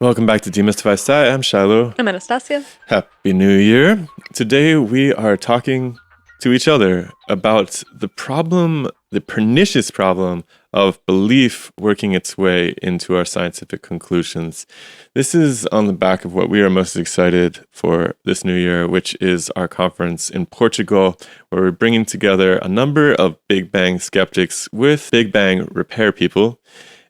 Welcome back to DemystiCon. I'm Shilo. I'm Anastasia. Happy New Year. Today we are talking to each other about the pernicious problem of belief working its way into our scientific conclusions. This is on the back of what we are most excited for this new year, which is our conference in Portugal, where we're bringing together a number of Big Bang skeptics with Big Bang repair people,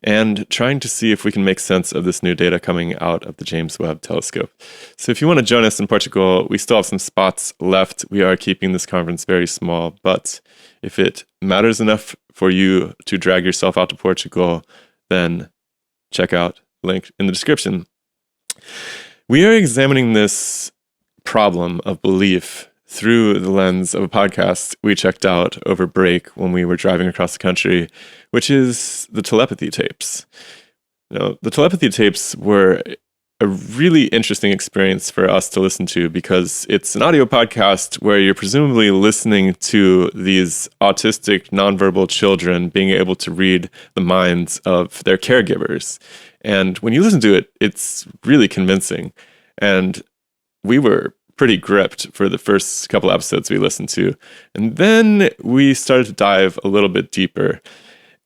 and trying to see if we can make sense of this new data coming out of the James Webb Telescope. So if you want to join us in Portugal, we still have some spots left. We are keeping this conference very small, but if it matters enough for you to drag yourself out to Portugal, then check out the link in the description. We are examining this problem of belief through the lens of a podcast we checked out over break when we were driving across the country, which is the Telepathy Tapes. The Telepathy Tapes were a really interesting experience for us to listen to because it's an audio podcast where you're presumably listening to these autistic, nonverbal children being able to read the minds of their caregivers. And when you listen to it, it's really convincing. And we were pretty gripped for the first couple episodes we listened to. And then we started to dive a little bit deeper.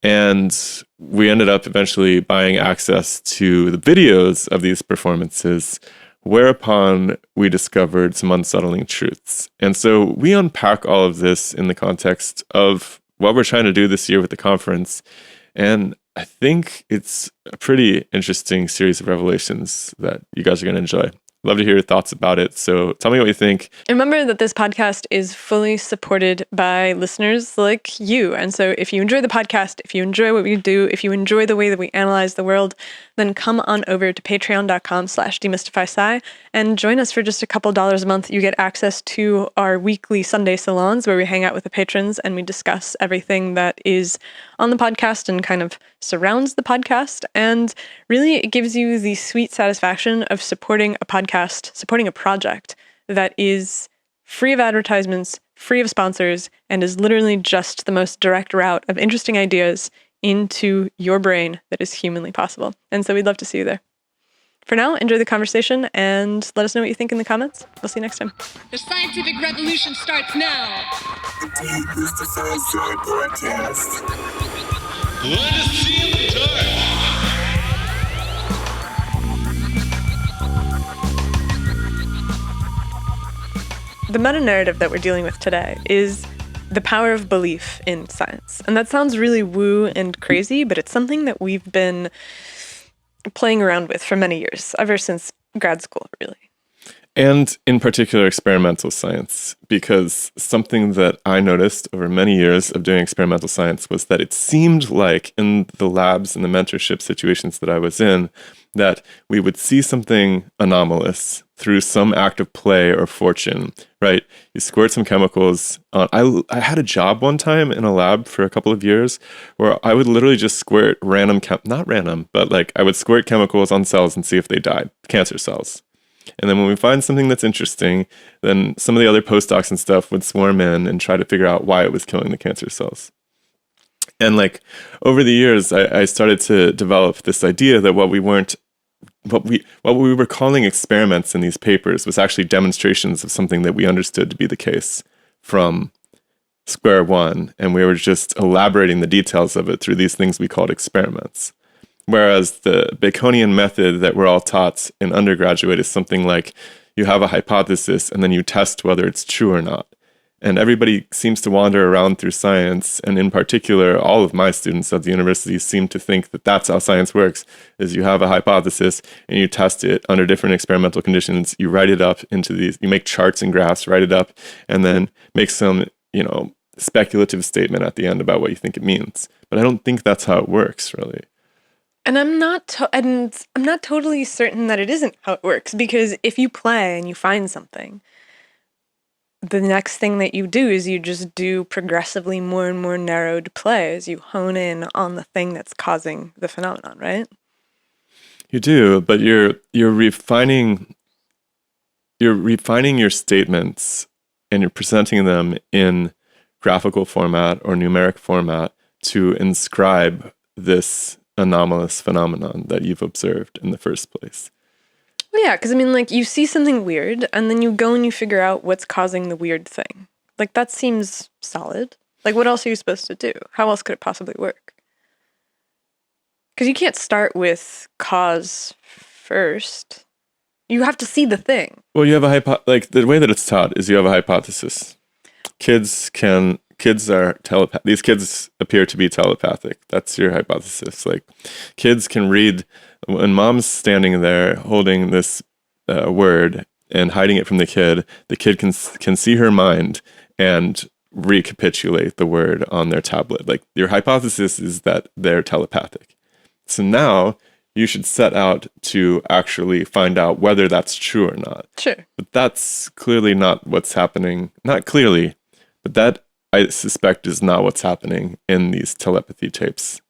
And we ended up eventually buying access to the videos of these performances, whereupon we discovered some unsettling truths. And so we unpack all of this in the context of what we're trying to do this year with the conference. And I think it's a pretty interesting series of revelations that you guys are going to enjoy. Love to hear your thoughts about it. So tell me what you think. Remember that this podcast is fully supported by listeners like you. And so if you enjoy the podcast, if you enjoy what we do, if you enjoy the way that we analyze the world, then come on over to patreon.com/demystifysci and join us for just a couple dollars a month. You get access to our weekly Sunday salons where we hang out with the patrons and we discuss everything that is on the podcast and kind of surrounds the podcast. And really it gives you the sweet satisfaction of supporting a podcast, supporting a project that is free of advertisements, free of sponsors, and is literally just the most direct route of interesting ideas into your brain that is humanly possible. And so we'd love to see you there. For now, enjoy the conversation and let us know what you think in the comments. We'll see you next time. The scientific revolution starts now. Demystify podcast. Let us see in the dark. The meta-narrative that we're dealing with today is the power of belief in science. And that sounds really woo and crazy, but it's something that we've been playing around with for many years, ever since grad school, really. And in particular, experimental science, because something that I noticed over many years of doing experimental science was that it seemed like in the labs and the mentorship situations that I was in, that we would see something anomalous through some act of play or fortune, right? You squirt some chemicals on. I had a job one time in a lab for a couple of years where I would literally just squirt not random, but like I would squirt chemicals on cells and see if they died, cancer cells. And then when we find something that's interesting, then some of the other postdocs and stuff would swarm in and try to figure out why it was killing the cancer cells. And like over the years, I started to develop this idea that what we were calling experiments in these papers was actually demonstrations of something that we understood to be the case from square one. And we were just elaborating the details of it through these things we called experiments. Whereas the Baconian method that we're all taught in undergraduate is something like you have a hypothesis and then you test whether it's true or not. And everybody seems to wander around through science, and in particular, all of my students at the university seem to think that that's how science works, is you have a hypothesis and you test it under different experimental conditions, you write it up into these, you make charts and graphs, write it up, and then make some, speculative statement at the end about what you think it means. But I don't think that's how it works, really. And I'm not totally certain that it isn't how it works, because if you play and you find something, the next thing that you do is you just do progressively more and more narrowed plays. You hone in on the thing that's causing the phenomenon, right? You do, but you're refining your statements and you're presenting them in graphical format or numeric format to inscribe this anomalous phenomenon that you've observed in the first place. Well, yeah, because I mean, like, you see something weird, and then you go and you figure out what's causing the weird thing. Like, that seems solid. Like, what else are you supposed to do? How else could it possibly work? Because you can't start with cause first. You have to see the thing. Well, you have like the way that it's taught is you have a hypothesis. Kids are telepath. These kids appear to be telepathic. That's your hypothesis. Like, kids can read when mom's standing there holding this word and hiding it from the kid can see her mind and recapitulate the word on their tablet. Like, your hypothesis is that they're telepathic. So now you should set out to actually find out whether that's true or not. Sure. But that's clearly not what's happening. Not clearly, but that, I suspect, is not what's happening in these telepathy tapes.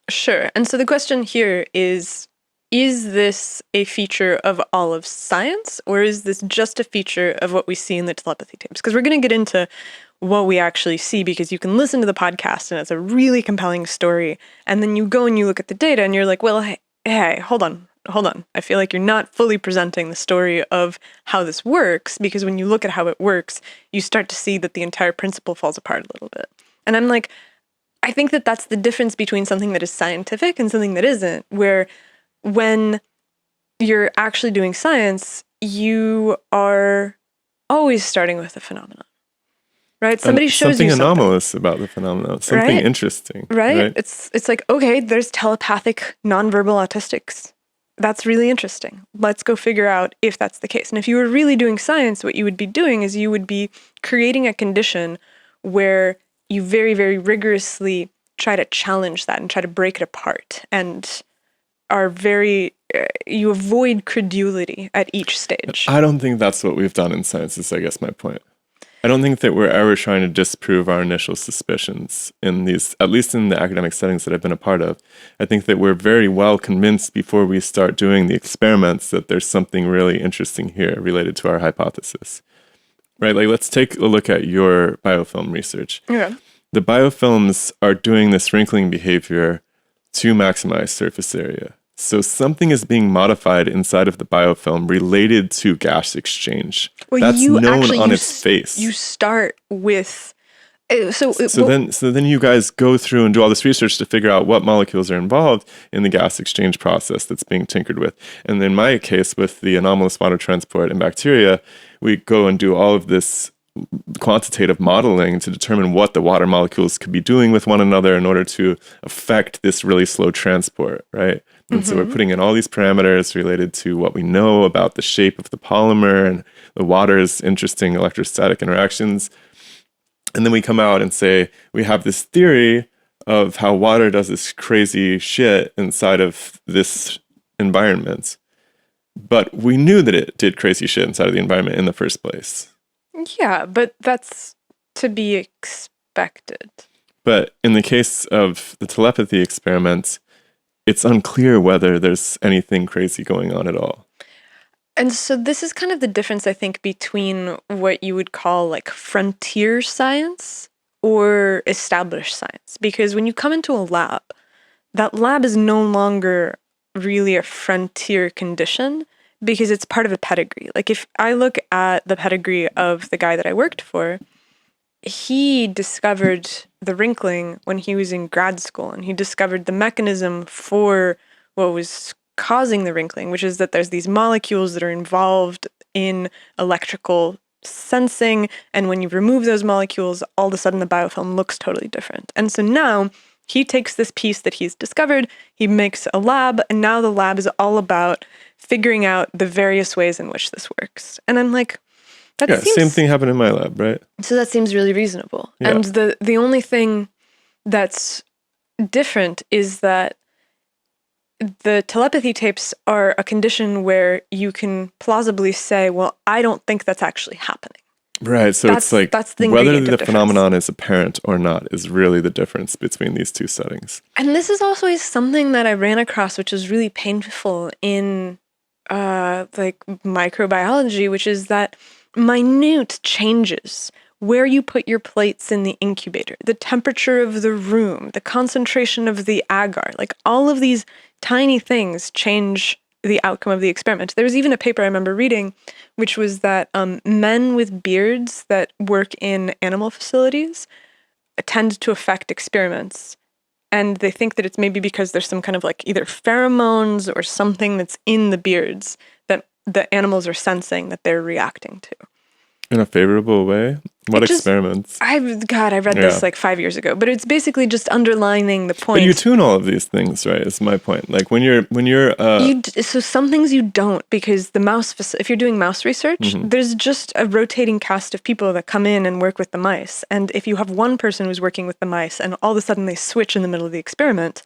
Sure. And so the question here is this a feature of all of science, or is this just a feature of what we see in the telepathy tapes? Because we're going to get into what we actually see, because you can listen to the podcast and it's a really compelling story. And then you go and you look at the data and you're like, well, hey, hold on. I feel like you're not fully presenting the story of how this works, because when you look at how it works, you start to see that the entire principle falls apart a little bit. And I'm like, I think that that's the difference between something that is scientific and something that isn't, where when you're actually doing science, you are always starting with a phenomenon, right? Somebody shows you something anomalous about the phenomenon, something right? interesting, right? It's like, okay, there's telepathic nonverbal autistics. That's really interesting. Let's go figure out if that's the case. And if you were really doing science, what you would be doing is you would be creating a condition where you very, very rigorously try to challenge that and try to break it apart, and you avoid credulity at each stage. I don't think that's what we've done in science, is I guess my point. I don't think that we're ever trying to disprove our initial suspicions in these, at least in the academic settings that I've been a part of. I think that we're very well convinced before we start doing the experiments that there's something really interesting here related to our hypothesis. Right? Like, let's take a look at your biofilm research. Yeah. The biofilms are doing this wrinkling behavior to maximize surface area. So something is being modified inside of the biofilm related to gas exchange. Well, that's known on its face. You start with so then you guys go through and do all this research to figure out what molecules are involved in the gas exchange process that's being tinkered with. And in my case, with the anomalous water transport and bacteria, we go and do all of this quantitative modeling to determine what the water molecules could be doing with one another in order to affect this really slow transport, right? And so we're putting in all these parameters related to what we know about the shape of the polymer and the water's interesting electrostatic interactions. And then we come out and say, we have this theory of how water does this crazy shit inside of this environment. But we knew that it did crazy shit inside of the environment in the first place. Yeah, but that's to be expected. But in the case of the telepathy experiments, it's unclear whether there's anything crazy going on at all. And so this is kind of the difference, I think, between what you would call like frontier science or established science. Because when you come into a lab, that lab is no longer really a frontier condition because it's part of a pedigree. Like, if I look at the pedigree of the guy that I worked for, he discovered the wrinkling when he was in grad school, and he discovered the mechanism for what was causing the wrinkling, which is that there's these molecules that are involved in electrical sensing, and when you remove those molecules, all of a sudden the biofilm looks totally different. And so now he takes this piece that he's discovered, he makes a lab, and now the lab is all about figuring out the various ways in which this works. And I'm like, same thing happened in my lab, right? So that seems really reasonable. Yeah. And the only thing that's different is that the telepathy tapes are a condition where you can plausibly say, well, I don't think that's actually happening. Right. So it's like whether the phenomenon is apparent or not is really the difference between these two settings. And this is also something that I ran across, which is really painful in like microbiology, which is that minute changes where you put your plates in the incubator, the temperature of the room, the concentration of the agar, like all of these tiny things change the outcome of the experiment. There was even a paper I remember reading, which was that men with beards that work in animal facilities tend to affect experiments. And they think that it's maybe because there's some kind of like either pheromones or something that's in the beards that the animals are sensing that they're reacting to. In a favorable way? What experiments? I read this like 5 years ago, but it's basically just underlining the point. But you tune all of these things, right? Is my point. Like when you're so some things you don't, because if you're doing mouse research, there's just a rotating cast of people that come in and work with the mice. And if you have one person who's working with the mice and all of a sudden they switch in the middle of the experiment,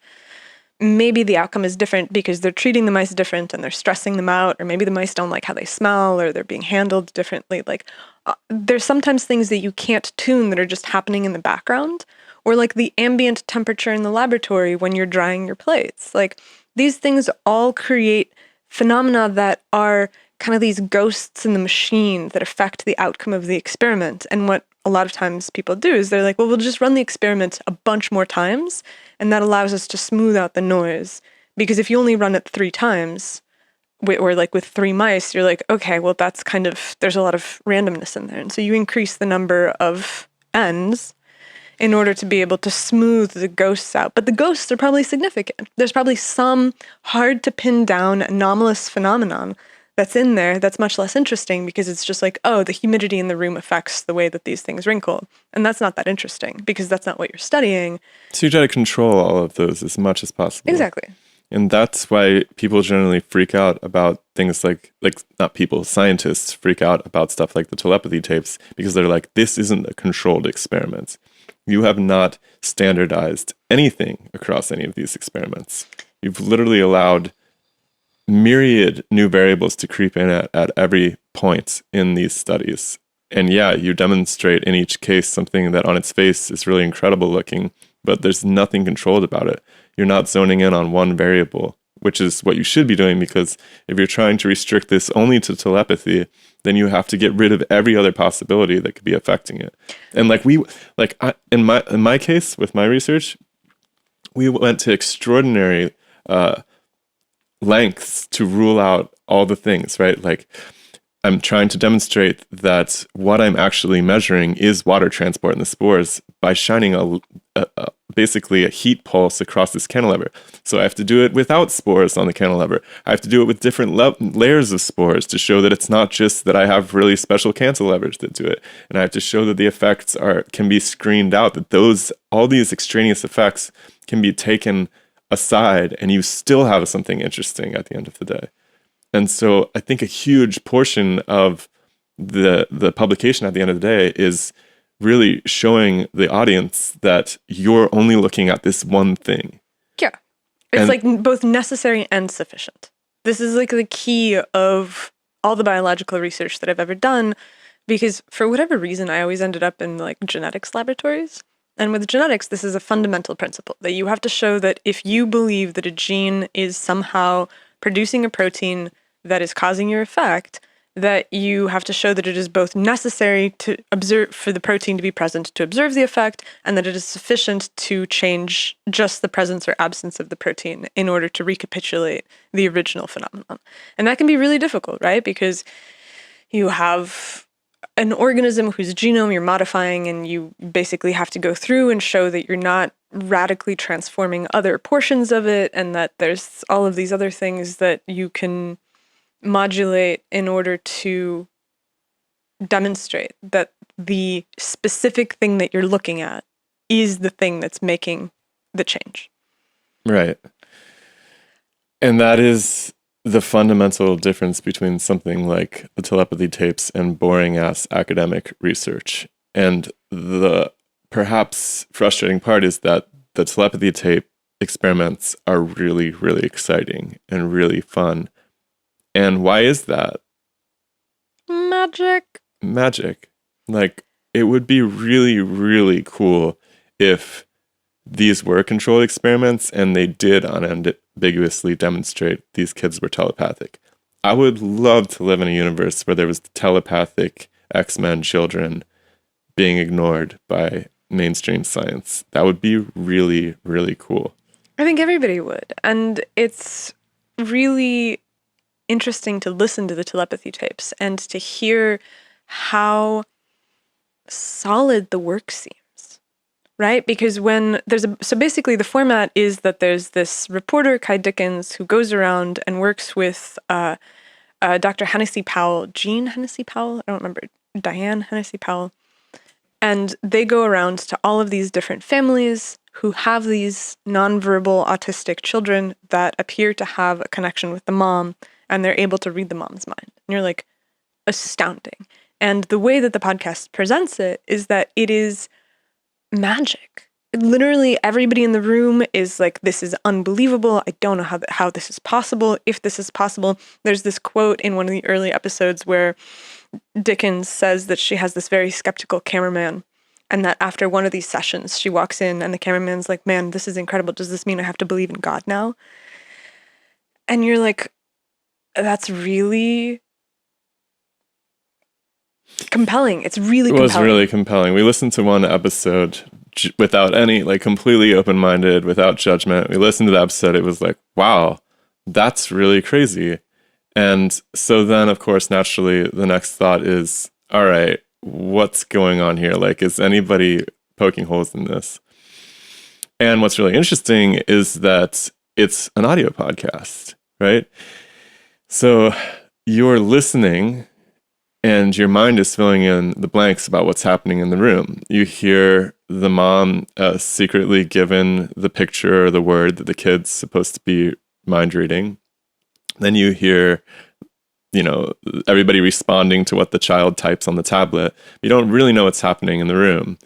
maybe the outcome is different because they're treating the mice different and they're stressing them out, or maybe the mice don't like how they smell, or they're being handled differently. Like there's sometimes things that you can't tune that are just happening in the background, or like the ambient temperature in the laboratory when you're drying your plates. Like these things all create phenomena that are kind of these ghosts in the machine that affect the outcome of the experiment. And what a lot of times people do is they're like, well, we'll just run the experiment a bunch more times, and that allows us to smooth out the noise. Because if you only run it 3 times, or like with 3 mice, you're like, okay, well, that's kind of, there's a lot of randomness in there. And so you increase the number of ends in order to be able to smooth the ghosts out. But the ghosts are probably significant. There's probably some hard to pin down anomalous phenomenon that's in there that's much less interesting, because it's just like, oh, the humidity in the room affects the way that these things wrinkle. And that's not that interesting because that's not what you're studying. So you try to control all of those as much as possible. Exactly. And that's why people generally freak out about things like not people, scientists freak out about stuff like the telepathy tapes, because they're like, this isn't a controlled experiment. You have not standardized anything across any of these experiments. You've literally allowed myriad new variables to creep in at every point in these studies. And yeah, you demonstrate in each case something that on its face is really incredible looking, but there's nothing controlled about it. You're not zoning in on one variable, which is what you should be doing, because if you're trying to restrict this only to telepathy, then you have to get rid of every other possibility that could be affecting it. And in my case with my research, we went to extraordinary lengths to rule out all the things, right? Like I'm trying to demonstrate that what I'm actually measuring is water transport in the spores by shining basically a heat pulse across this cantilever. So I have to do it without spores on the cantilever. I have to do it with different layers of spores to show that it's not just that I have really special cantilevers that do it. And I have to show that the effects can be screened out, that all these extraneous effects can be taken aside, and you still have something interesting at the end of the day. And so I think a huge portion of the publication at the end of the day is really showing the audience that you're only looking at this one thing. Yeah. It's like both necessary and sufficient. This is like the key of all the biological research that I've ever done, because for whatever reason, I always ended up in like genetics laboratories. And with genetics, this is a fundamental principle that you have to show that if you believe that a gene is somehow producing a protein that is causing your effect, that you have to show that it is both necessary to observe for the protein to be present to observe the effect, and that it is sufficient to change just the presence or absence of the protein in order to recapitulate the original phenomenon. And that can be really difficult, right? Because you have an organism whose genome you're modifying, and you basically have to go through and show that you're not radically transforming other portions of it, and that there's all of these other things that you can modulate in order to demonstrate that the specific thing that you're looking at is the thing that's making the change. Right. And that is the fundamental difference between something like the telepathy tapes and boring-ass academic research. And the perhaps frustrating part is that the telepathy tape experiments are really, really exciting and really fun. And why is that? Magic. Like, it would be really, really cool if these were controlled experiments and they did unambiguously demonstrate these kids were telepathic. I would love to live in a universe where there was telepathic X-Men children being ignored by mainstream science. That would be really, really cool. I think everybody would. And it's really interesting to listen to the telepathy tapes and to hear how solid the work seems, right? Because when so basically the format is that there's this reporter, Kai Dickens, who goes around and works with Dr. Hennessy Powell, Jean Hennessy Powell, I don't remember, Diane Hennessy Powell. And they go around to all of these different families who have these nonverbal autistic children that appear to have a connection with the mom, and they're able to read the mom's mind. And you're like, astounding. And the way that the podcast presents it is that it is magic. Literally everybody in the room is like, this is unbelievable. I don't know how this is possible, if this is possible. There's this quote in one of the early episodes where Dickens says that she has this very skeptical cameraman, and that after one of these sessions, she walks in and the cameraman's like, man, this is incredible. Does this mean I have to believe in God now? And you're like, that's really compelling. It's really compelling. It was really compelling. We listened to one episode without any, like, completely open-minded, without judgment. We listened to the episode. It was like, wow, that's really crazy. And so then, of course, naturally, the next thought is, all right, what's going on here? Like, is anybody poking holes in this? And what's really interesting is that it's an audio podcast, right? So you're listening and your mind is filling in the blanks about what's happening in the room. You hear the mom secretly given the picture or the word that the kid's supposed to be mind reading. Then you hear, everybody responding to what the child types on the tablet. You don't really know what's happening in the room.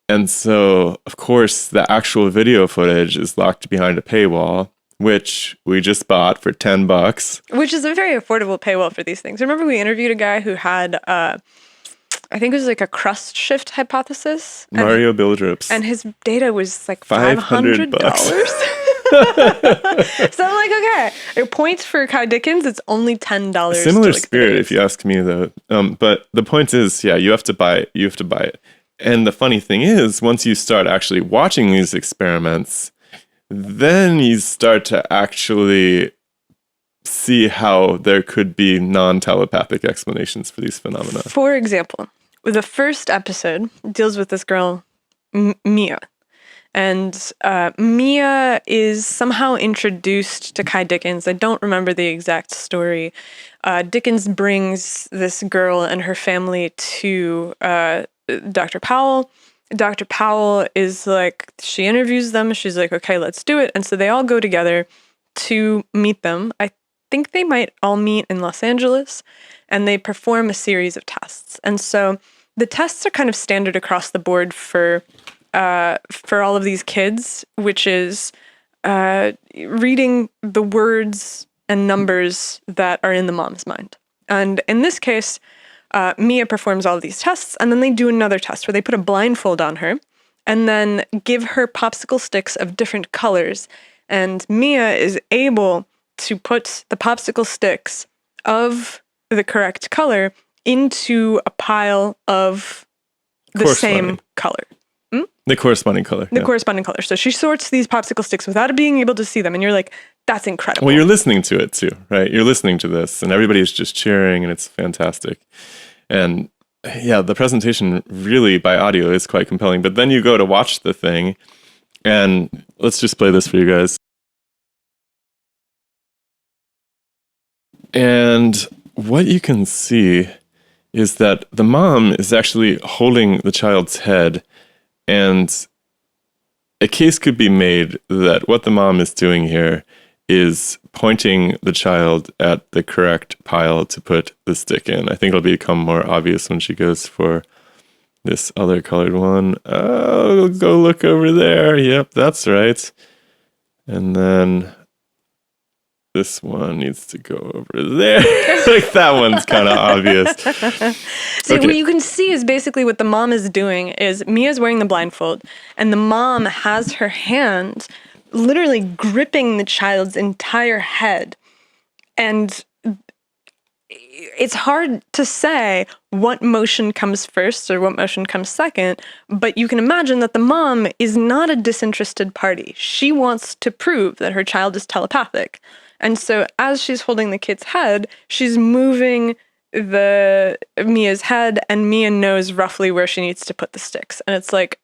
And so, of course, the actual video footage is locked behind a paywall, which we just bought for $10. Which is a very affordable paywall for these things. Remember we interviewed a guy who had, I think it was like a crust shift hypothesis. Mario Bildrips. And his data was like $500. So I'm like, okay, points for Kai Dickens, it's only $10. Similar spirit, if you ask me, though. But the point is, yeah, you have to buy it. You have to buy it. And the funny thing is, once you start actually watching these experiments, then you start to actually see how there could be non-telepathic explanations for these phenomena. For example, the first episode deals with this girl, Mia. And Mia is somehow introduced to Kai Dickens. I don't remember the exact story. Dickens brings this girl and her family to Dr. Powell. Dr. Powell is like, she interviews them. She's like, okay, let's do it. And so they all go together to meet them. I think they might all meet in Los Angeles, and they perform a series of tests. And so the tests are kind of standard across the board for all of these kids, which is reading the words and numbers that are in the mom's mind. And in this case, Mia performs all of these tests, and then they do another test where they put a blindfold on her and then give her popsicle sticks of different colors. And Mia is able to put the popsicle sticks of the correct color into a pile of the same color. The corresponding color. The corresponding color. So she sorts these popsicle sticks without being able to see them. And you're like, that's incredible. Well, you're listening to it too, right? You're listening to this and everybody's just cheering and it's fantastic. And yeah, the presentation really by audio is quite compelling. But then you go to watch the thing and let's just play this for you guys. And what you can see is that the mom is actually holding the child's head. And a case could be made that what the mom is doing here is pointing the child at the correct pile to put the stick in. I think it'll become more obvious when she goes for this other colored one. Oh, go look over there. Yep, that's right. And then this one needs to go over there. Like that one's kind of obvious. So what you can see is basically what the mom is doing is Mia's wearing the blindfold and the mom has her hand literally gripping the child's entire head. And it's hard to say what motion comes first or what motion comes second, but you can imagine that the mom is not a disinterested party. She wants to prove that her child is telepathic. And so as she's holding the kid's head, she's moving Mia's head, and Mia knows roughly where she needs to put the sticks. And it's like,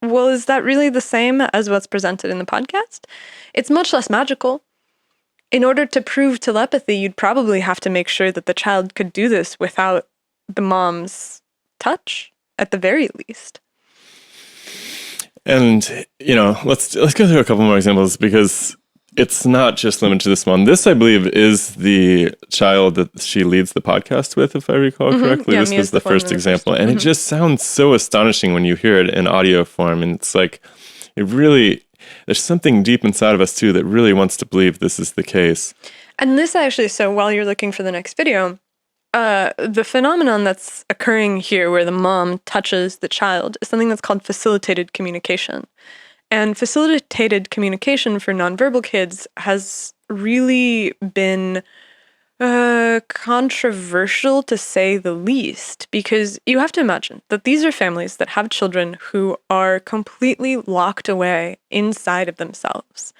well, is that really the same as what's presented in the podcast? It's much less magical. In order to prove telepathy, you'd probably have to make sure that the child could do this without the mom's touch, at the very least. And, let's go through a couple more examples, because it's not just limited to this one. This, I believe, is the child that she leads the podcast with, if I recall correctly. Yeah, this Mia's was the first example. First. And it just sounds so astonishing when you hear it in audio form. And it's like, there's something deep inside of us, too, that really wants to believe this is the case. And this actually, so while you're looking for the next video, the phenomenon that's occurring here where the mom touches the child is something that's called facilitated communication. And facilitated communication for nonverbal kids has really been controversial, to say the least, because you have to imagine that these are families that have children who are completely locked away inside of themselves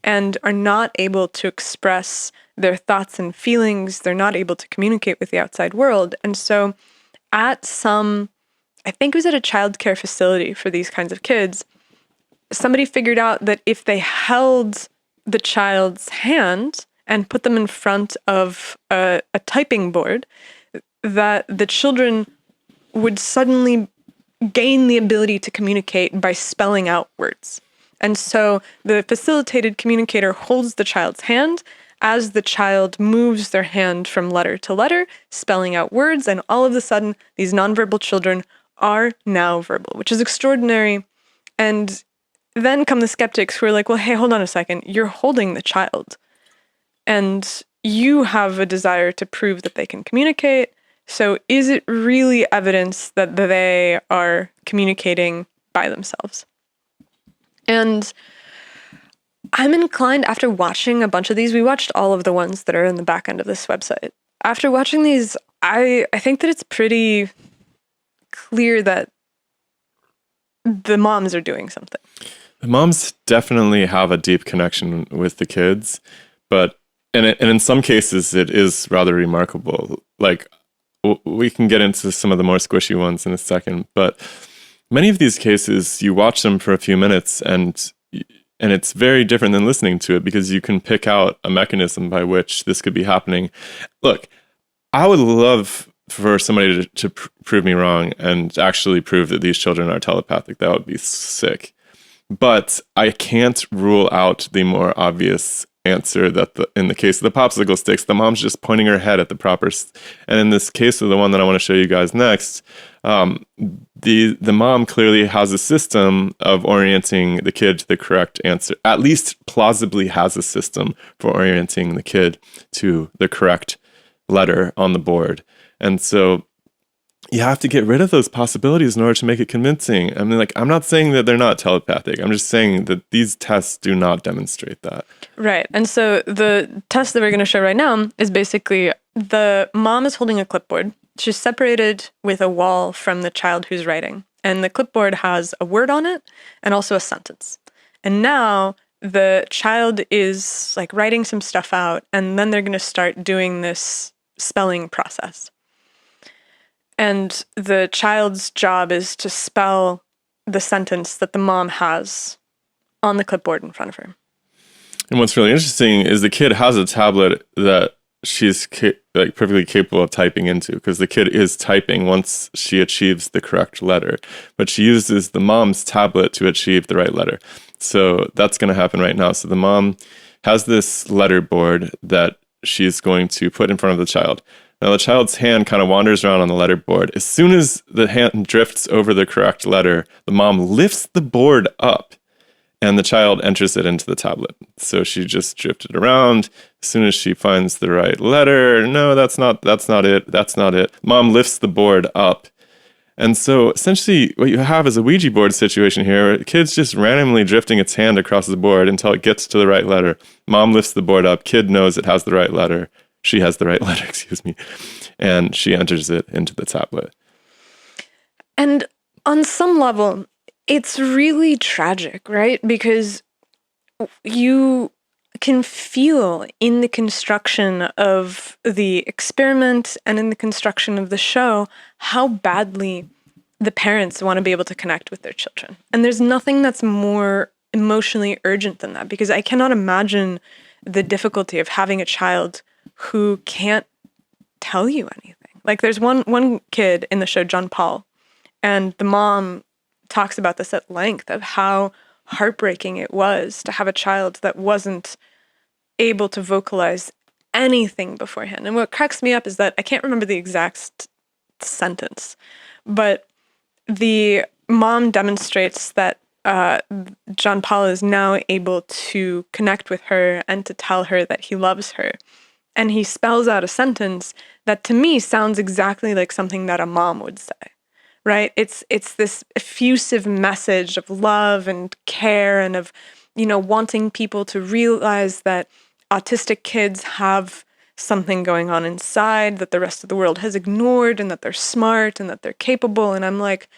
and are not able to express their thoughts and feelings. They're not able to communicate with the outside world. And so I think it was at a childcare facility for these kinds of kids, somebody figured out that if they held the child's hand and put them in front of a typing board, that the children would suddenly gain the ability to communicate by spelling out words. And so the facilitated communicator holds the child's hand as the child moves their hand from letter to letter, spelling out words, and all of a sudden, these nonverbal children are now verbal, which is extraordinary. And then come the skeptics who are like, well, hey, hold on a second. You're holding the child. And you have a desire to prove that they can communicate. So is it really evidence that they are communicating by themselves? And I'm inclined, after watching a bunch of these, we watched all of the ones that are in the back end of this website. After watching these, I think that it's pretty clear that the moms are doing something. The moms definitely have a deep connection with the kids, but and in some cases it is rather remarkable. Like, we can get into some of the more squishy ones in a second, but many of these cases, you watch them for a few minutes and it's very different than listening to it, because you can pick out a mechanism by which this could be happening. Look, I would love for somebody to prove me wrong and actually prove that these children are telepathic. That would be sick. But I can't rule out the more obvious answer that in the case of the popsicle sticks, the mom's just pointing her head at the proper. And in this case of the one that I want to show you guys next, the mom clearly has a system of orienting the kid to the correct answer. At least plausibly has a system for orienting the kid to the correct letter on the board. And so you have to get rid of those possibilities in order to make it convincing. I mean, like, I'm not saying that they're not telepathic. I'm just saying that these tests do not demonstrate that. Right. And so the test that we're going to show right now is basically the mom is holding a clipboard. She's separated with a wall from the child who's writing. And the clipboard has a word on it and also a sentence. And now the child is like writing some stuff out, and then they're going to start doing this spelling process. And the child's job is to spell the sentence that the mom has on the clipboard in front of her. And what's really interesting is the kid has a tablet that she's perfectly capable of typing into, because the kid is typing once she achieves the correct letter. But she uses the mom's tablet to achieve the right letter. So that's going to happen right now. So the mom has this letter board that she's going to put in front of the child. Now, the child's hand kind of wanders around on the letter board. As soon as the hand drifts over the correct letter, the mom lifts the board up and the child enters it into the tablet. So she just drifted around. As soon as she finds the right letter, no, that's not it. Mom lifts the board up. And so essentially what you have is a Ouija board situation here. The kid's just randomly drifting its hand across the board until it gets to the right letter. Mom lifts the board up. Kid knows it has the right letter. She has the right letter, and she enters it into the tablet. And on some level, it's really tragic, right? Because can feel in the construction of the experiment and in the construction of the show how badly the parents want to be able to connect with their children. And there's nothing that's more emotionally urgent than that, because I cannot imagine the difficulty of having a child who can't tell you anything. Like there's one kid in the show, John Paul, and the mom talks about this at length of how heartbreaking it was to have a child that wasn't able to vocalize anything beforehand. And what cracks me up is that I can't remember the exact sentence, but the mom demonstrates that John Paul is now able to connect with her and to tell her that he loves her. And he spells out a sentence that to me sounds exactly like something that a mom would say, right? It's this effusive message of love and care and of, wanting people to realize that autistic kids have something going on inside that the rest of the world has ignored, and that they're smart and that they're capable. And I'm like,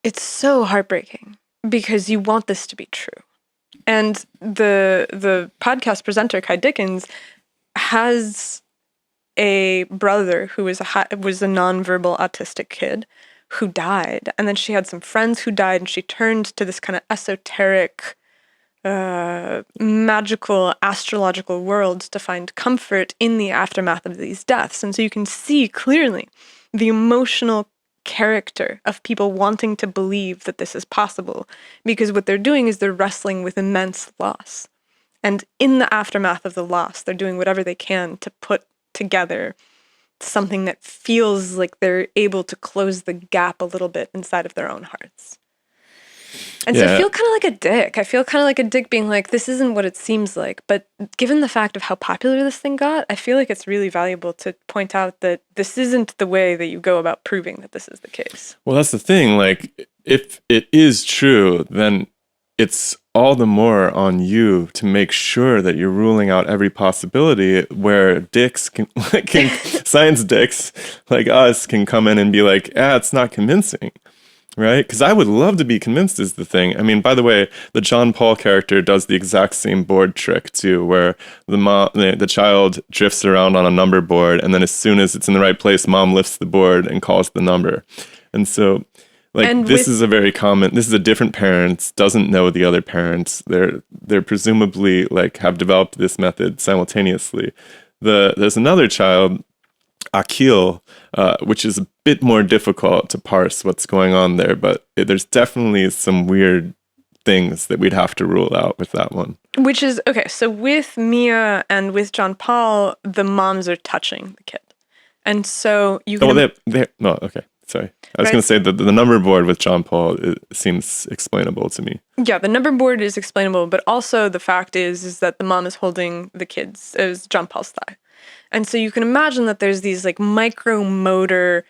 it's so heartbreaking because you want this to be true. And the podcast presenter, Kai Dickens, has a brother who was a nonverbal autistic kid who died. And then she had some friends who died, and she turned to this kind of esoteric, magical, astrological world to find comfort in the aftermath of these deaths. And so you can see clearly the emotional character of people wanting to believe that this is possible, because what they're doing is they're wrestling with immense loss. And in the aftermath of the loss, they're doing whatever they can to put together something that feels like they're able to close the gap a little bit inside of their own hearts. And so I feel kind of like a dick. I feel kind of like a dick being like, this isn't what it seems like. But given the fact of how popular this thing got, I feel like it's really valuable to point out that this isn't the way that you go about proving that this is the case. Well, that's the thing. Like, if it is true, then it's all the more on you to make sure that you're ruling out every possibility where dicks can science dicks like us can come in and be like, it's not convincing. Right? Because I would love to be convinced is the thing. I mean, by the way, the John Paul character does the exact same board trick too, where the child drifts around on a number board, and then as soon as it's in the right place, mom lifts the board and calls the number. And so, this is a different parents, doesn't know the other parents. They're presumably have developed this method simultaneously. There's another child, Akil, which is a bit more difficult to parse what's going on there, but there's definitely some weird things that we'd have to rule out with that one. Which is, okay, so with Mia and with John Paul, the moms are touching the kid. And so you can... okay, sorry. I was going to say that the number board with John Paul seems explainable to me. Yeah, the number board is explainable, but also the fact is that the mom is holding the kids, as John Paul's thigh. And so you can imagine that there's these micromotor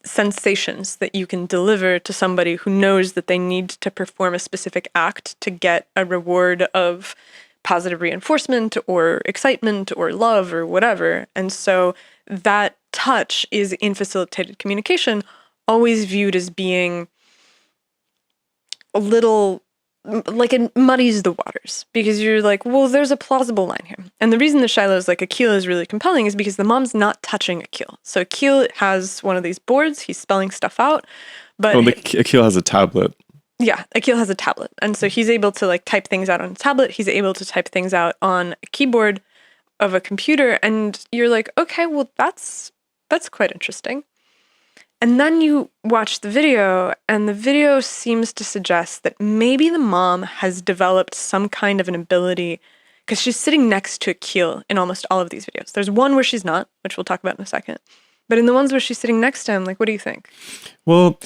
sensations that you can deliver to somebody who knows that they need to perform a specific act to get a reward of positive reinforcement or excitement or love or whatever. And so that touch is in facilitated communication always viewed as being a little... it muddies the waters, because you're like, well, there's a plausible line here. And the reason that Shiloh's Akil is really compelling is because the mom's not touching Akil. So Akil has one of these boards, he's spelling stuff out, but... Akil has a tablet. Yeah, Akil has a tablet. And so he's able to type things out on a tablet, he's able to type things out on a keyboard of a computer, and you're like, okay, well, that's quite interesting. And then you watch the video, and the video seems to suggest that maybe the mom has developed some kind of an ability, because she's sitting next to Akil in almost all of these videos. There's one where she's not, which we'll talk about in a second. But in the ones where she's sitting next to him, what do you think? Well,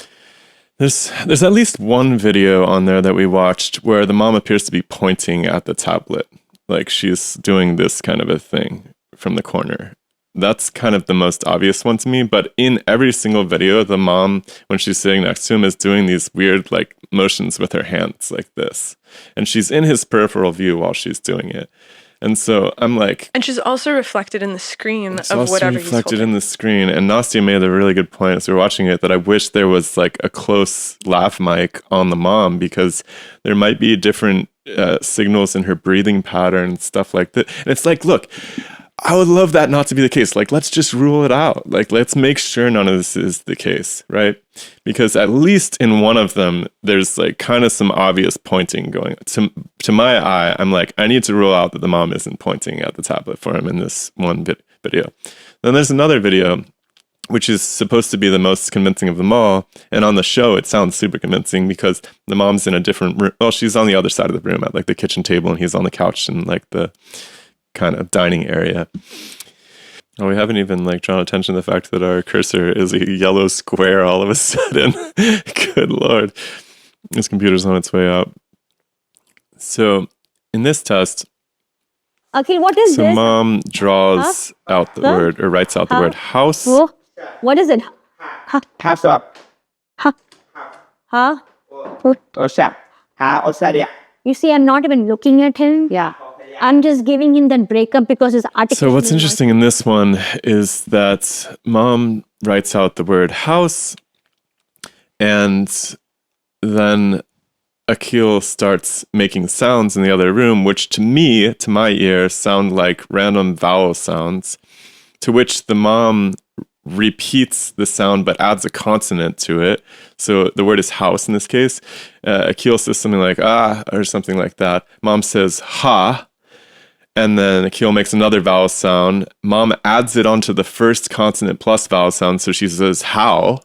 there's at least one video on there that we watched where the mom appears to be pointing at the tablet, like she's doing this kind of a thing from the corner. That's kind of the most obvious one to me, but in every single video, the mom, when she's sitting next to him, is doing these weird motions with her hands like this. And she's in his peripheral view while she's doing it. And so I'm like, And she's also reflected in the screen it's of also whatever he's reflected holding. in the screen. And Nastia made a really good point as we were watching it, that I wish there was like a close laugh mic on the mom, because there might be different signals in her breathing pattern, stuff like that. And it's like, look, I would love that not to be the case. Like, let's just rule it out. Like, let's make sure none of this is the case, right? Because at least in one of them, there's like kind of some obvious pointing going. To my eye, I'm like, I need to rule out that the mom isn't pointing at the tablet for him in this one video. Then there's another video, which is supposed to be the most convincing of them all. And on the show, it sounds super convincing because the mom's in a different room. Well, she's on the other side of the room at like the kitchen table, and he's on the couch in like the kind of dining area. Oh, we haven't even like drawn attention to the fact that our cursor is a yellow square all of a sudden. Good Lord. This computer's on its way out. So in this test, Akhil, what is so this? mom draws out the word, or writes out the word house. What is it? House up. Huh? Or sap. Or sadia. You see, I'm not even looking at him. Yeah. I'm just giving him that breakup because his article. So what's interesting in this one is that mom writes out the word house, and then Akhil starts making sounds in the other room, which to me, to my ear, sound like random vowel sounds, to which the mom repeats the sound but adds a consonant to it. So the word is house in this case. Akhil says something like ah, or something like that. Mom says ha. And then Akhil makes another vowel sound. Mom adds it onto the first consonant plus vowel sound, so she says how.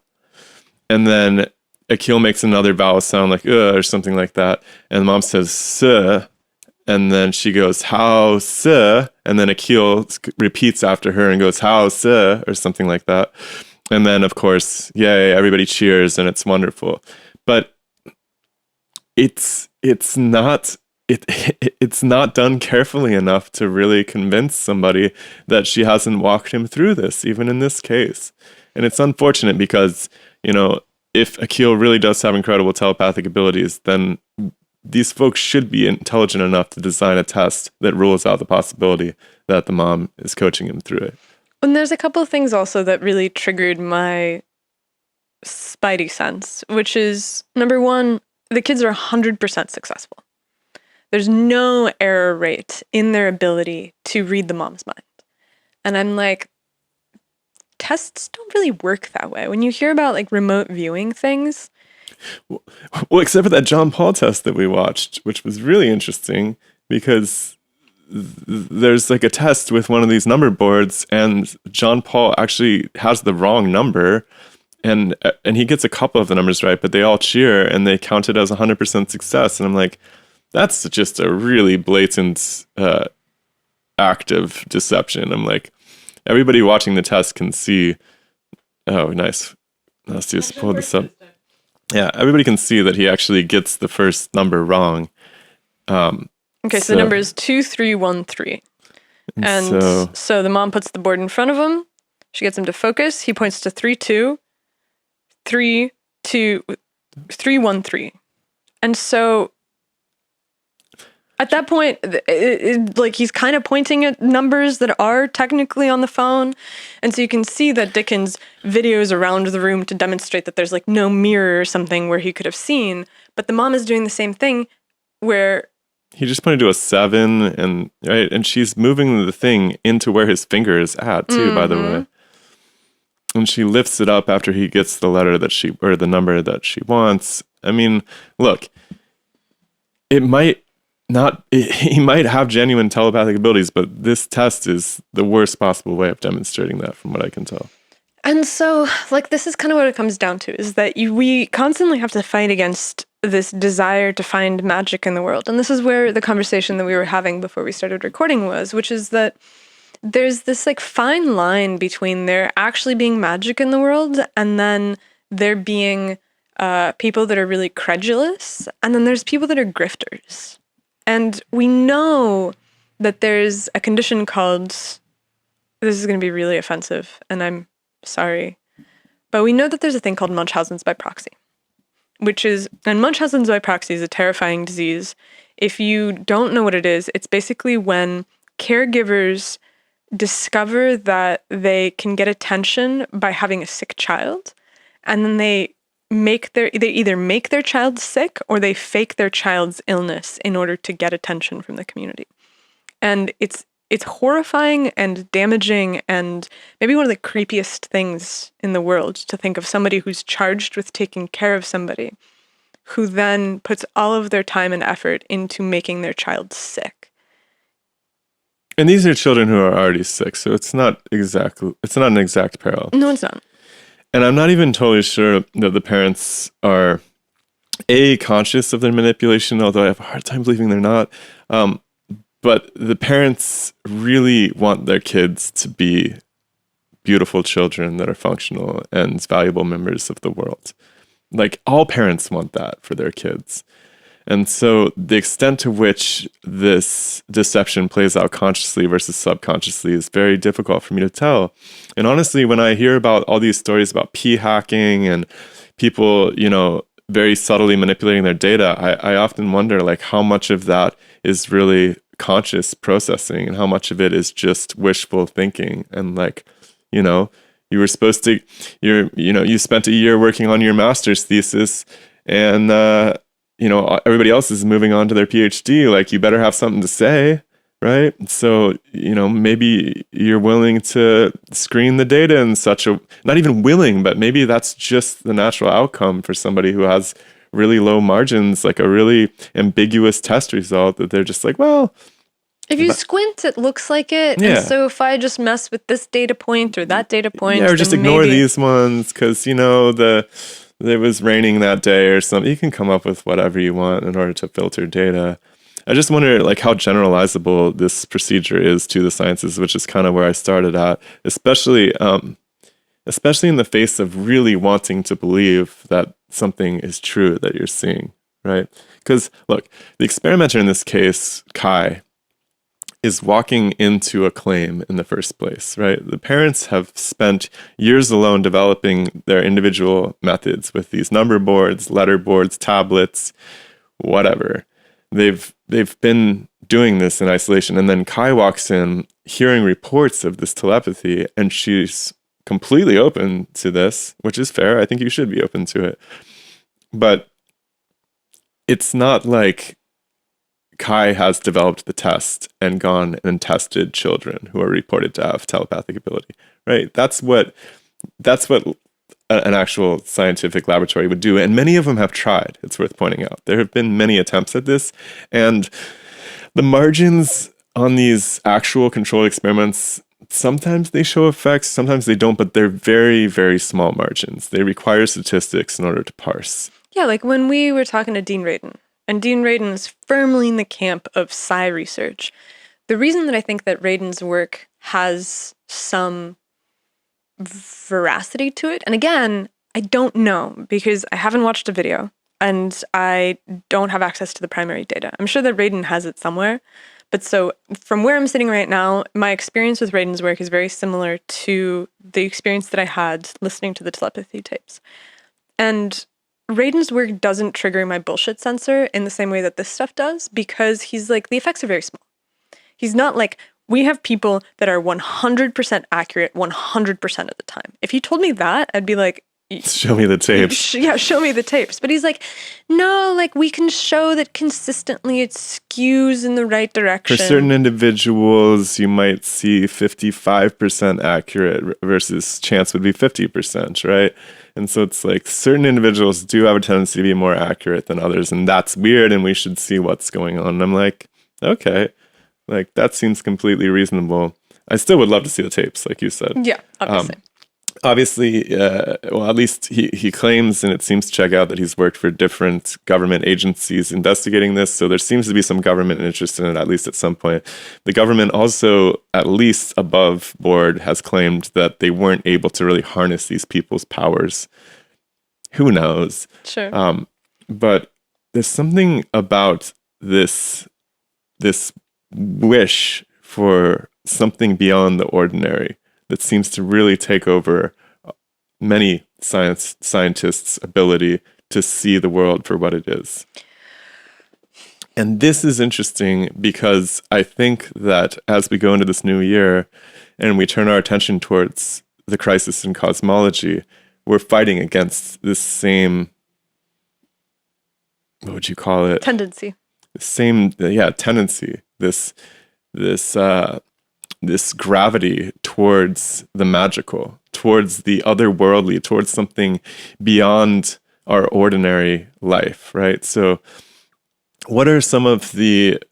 And then Akhil makes another vowel sound like or something like that. And mom says s. And then she goes how s. And then Akhil repeats after her and goes how s, or something like that. And then, of course, yay, everybody cheers and it's wonderful. But it's not... It's not done carefully enough to really convince somebody that she hasn't walked him through this, even in this case. And it's unfortunate because, you know, if Akhil really does have incredible telepathic abilities, then these folks should be intelligent enough to design a test that rules out the possibility that the mom is coaching him through it. And there's a couple of things also that really triggered my spidey sense, which is, number one, the kids are 100% successful. There's no error rate in their ability to read the mom's mind. And I'm like, tests don't really work that way. When you hear about like remote viewing things. Well, except for that John Paul test that we watched, which was really interesting because there's like a test with one of these number boards and John Paul actually has the wrong number. And he gets a couple of the numbers right, but they all cheer and they count it as 100% success. And I'm like, that's just a really blatant act of deception. I'm like, everybody watching the test can see. Oh, nice. Let's just pull this up. Yeah, everybody can see that he actually gets the first number wrong. Okay, so the number is 2313. And so the mom puts the board in front of him. She gets him to focus. He points to 313. And so at that point, like he's kind of pointing at numbers that are technically on the phone. And so you can see that Dickens videos around the room to demonstrate that there's like no mirror or something where he could have seen. But the mom is doing the same thing where he just pointed to a 7 and right, and she's moving the thing into where his finger is at too, by the way. And she lifts it up after he gets the letter that she, or the number that she wants. I mean, look, he might have genuine telepathic abilities, but this test is the worst possible way of demonstrating that from what I can tell. And so, like, this is kind of what it comes down to, is that we constantly have to fight against this desire to find magic in the world. And this is where the conversation that we were having before we started recording was, which is that there's this, like, fine line between there actually being magic in the world and then there being people that are really credulous, and then there's people that are grifters. And we know that there's a condition called, this is going to be really offensive, and I'm sorry, but we know that there's a thing called Munchausen's by proxy, and Munchausen's by proxy is a terrifying disease. If you don't know what it is, it's basically when caregivers discover that they can get attention by having a sick child, and then they either make their child sick or they fake their child's illness in order to get attention from the community. And it's horrifying and damaging and maybe one of the creepiest things in the world to think of somebody who's charged with taking care of somebody who then puts all of their time and effort into making their child sick. And these are children who are already sick, so it's not an exact parallel. No, it's not. And I'm not even totally sure that the parents are conscious of their manipulation, although I have a hard time believing they're not. But the parents really want their kids to be beautiful children that are functional and valuable members of the world. Like, all parents want that for their kids. And so the extent to which this deception plays out consciously versus subconsciously is very difficult for me to tell. And honestly, when I hear about all these stories about p-hacking and people, very subtly manipulating their data, I often wonder, like, how much of that is really conscious processing and how much of it is just wishful thinking. And like, you were supposed to, you spent a year working on your master's thesis and, everybody else is moving on to their PhD. Like, you better have something to say, right? So, maybe you're willing to screen the data in such a, not even willing, but maybe that's just the natural outcome for somebody who has really low margins, like a really ambiguous test result that they're just like, well, if you squint, it looks like it. Yeah. And so if I just mess with this data point or that data point, or just ignore these ones because, it was raining that day or something. You can come up with whatever you want in order to filter data. I just wonder, like, how generalizable this procedure is to the sciences, which is kind of where I started at, especially in the face of really wanting to believe that something is true that you're seeing, right? Because, look, the experimenter in this case, Kai, is walking into a claim in the first place, right? The parents have spent years alone developing their individual methods with these number boards, letter boards, tablets, whatever. They've been doing this in isolation. And then Kai walks in hearing reports of this telepathy, and she's completely open to this, which is fair. I think you should be open to it. But it's not like Kai has developed the test and gone and tested children who are reported to have telepathic ability, right? That's what an actual scientific laboratory would do. And many of them have tried, it's worth pointing out. There have been many attempts at this, and the margins on these actual controlled experiments, sometimes they show effects, sometimes they don't, but they're very, very small margins. They require statistics in order to parse. Yeah, like when we were talking to Dean Radin, and Dean Radin is firmly in the camp of psi research. The reason that I think that Radin's work has some veracity to it, and again, I don't know because I haven't watched a video and I don't have access to the primary data. I'm sure that Radin has it somewhere. But so from where I'm sitting right now, my experience with Radin's work is very similar to the experience that I had listening to the Telepathy Tapes. And Radin's work doesn't trigger my bullshit sensor in the same way that this stuff does, because he's like, the effects are very small. He's not like, we have people that are 100% accurate 100% of the time. If he told me that, I'd be like, show me the tapes. Show me the tapes. But he's like, no, like, we can show that consistently it skews in the right direction. For certain individuals, you might see 55% accurate versus chance would be 50%, right? And so it's like certain individuals do have a tendency to be more accurate than others, and that's weird, and we should see what's going on. And I'm like, okay, like, that seems completely reasonable. I still would love to see the tapes, like you said. Yeah, obviously. Obviously, well, at least he claims, and it seems to check out, that he's worked for different government agencies investigating this. So there seems to be some government interest in it, at least at some point. The government also, at least above board, has claimed that they weren't able to really harness these people's powers. Who knows? Sure. But there's something about this wish for something beyond the ordinary that seems to really take over many scientists' ability to see the world for what it is. And this is interesting because I think that as we go into this new year and we turn our attention towards the crisis in cosmology, we're fighting against this same, what would you call it? Tendency. Tendency. This gravity towards the magical, towards the otherworldly, towards something beyond our ordinary life, right? So what are some of the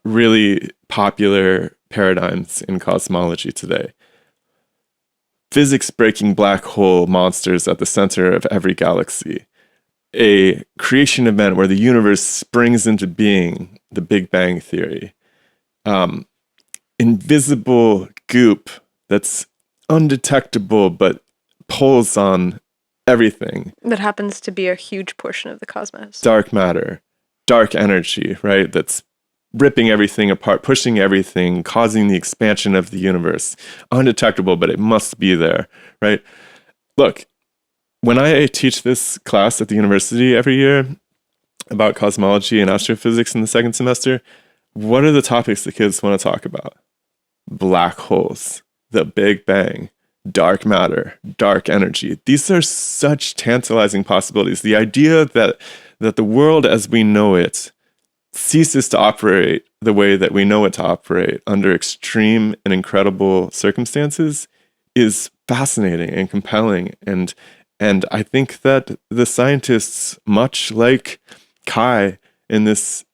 really popular paradigms in cosmology today? Physics-breaking black hole monsters at the center of every galaxy. A creation event where the universe springs into being, the Big Bang Theory. Invisible goop that's undetectable but pulls on everything. That happens to be a huge portion of the cosmos. Dark matter, dark energy, right? That's ripping everything apart, pushing everything, causing the expansion of the universe. Undetectable, but it must be there, right? Look, when I teach this class at the university every year about cosmology and astrophysics in the second semester, what are the topics the kids want to talk about? Black holes, the Big Bang, dark matter, dark energy. These are such tantalizing possibilities. The idea that the world as we know it ceases to operate the way that we know it to operate under extreme and incredible circumstances is fascinating and compelling. And I think that the scientists, much like Kai in this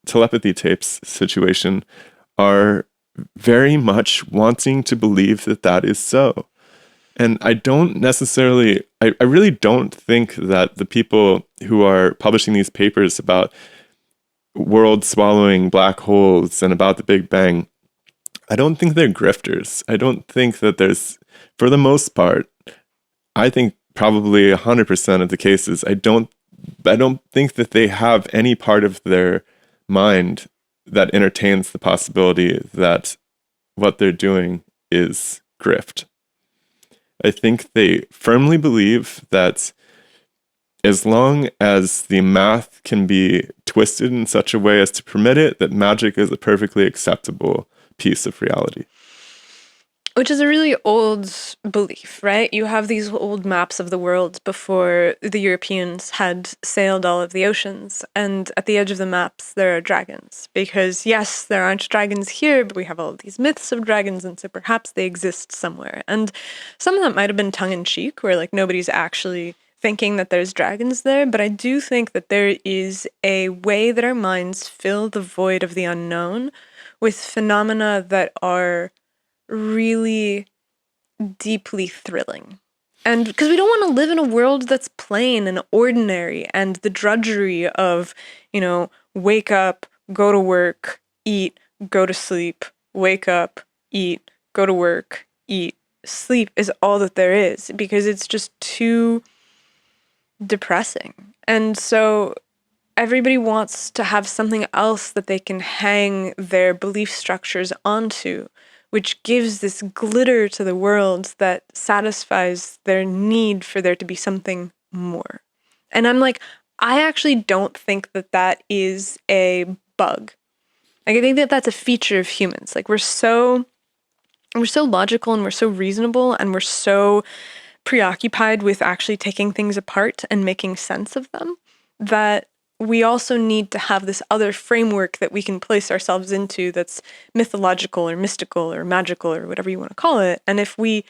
telepathy tapes situation, are very much wanting to believe that is so. And I don't necessarily, I really don't think that the people who are publishing these papers about world swallowing black holes and about the Big Bang, I don't think they're grifters. I don't think that there's, for the most part, I think probably 100% of the cases, I don't think that they have any part of their mind that entertains the possibility that what they're doing is grift. I think they firmly believe that as long as the math can be twisted in such a way as to permit it, that magic is a perfectly acceptable piece of reality. Which is a really old belief, right? You have these old maps of the world before the Europeans had sailed all of the oceans. And at the edge of the maps, there are dragons. Because, yes, there aren't dragons here, but we have all of these myths of dragons, and so perhaps they exist somewhere. And some of that might have been tongue-in-cheek, where, like, nobody's actually thinking that there's dragons there. But I do think that there is a way that our minds fill the void of the unknown with phenomena that are really deeply thrilling. And because we don't want to live in a world that's plain and ordinary and the drudgery of, wake up, go to work, eat, go to sleep, wake up, eat, go to work, eat, sleep is all that there is, because it's just too depressing. And so everybody wants to have something else that they can hang their belief structures onto, which gives this glitter to the world that satisfies their need for there to be something more. And I'm like, I actually don't think that that is a bug. Like, I think that that's a feature of humans. Like, we're so logical and we're so reasonable and we're so preoccupied with actually taking things apart and making sense of them that we also need to have this other framework that we can place ourselves into that's mythological or mystical or magical or whatever you want to call it. And if we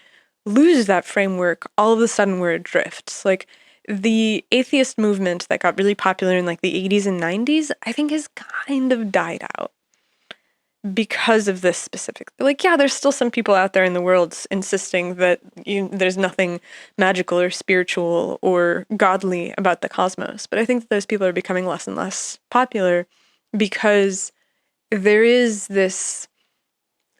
lose that framework, all of a sudden we're adrift. Like, the atheist movement that got really popular in like the 80s and 90s, I think has kind of died out because of this specific. Like, yeah, there's still some people out there in the world insisting that there's nothing magical or spiritual or godly about the cosmos. But I think that those people are becoming less and less popular because there is this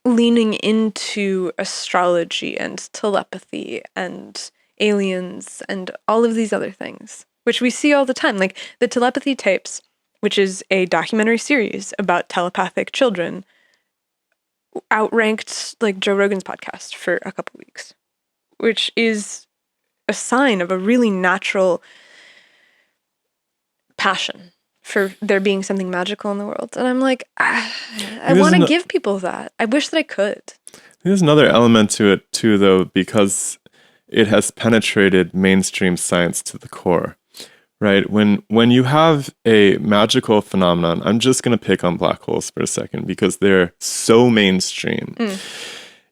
leaning into astrology and telepathy and aliens and all of these other things, which we see all the time. Like the Telepathy Tapes, which is a documentary series about telepathic children, outranked like Joe Rogan's podcast for a couple weeks, which is a sign of a really natural passion for there being something magical in the world. And I'm like, I There's want to no- give people that. I wish that I could. There's another element to it too, though, because it has penetrated mainstream science to the core, right? When you have a magical phenomenon, I'm just going to pick on black holes for a second because they're so mainstream.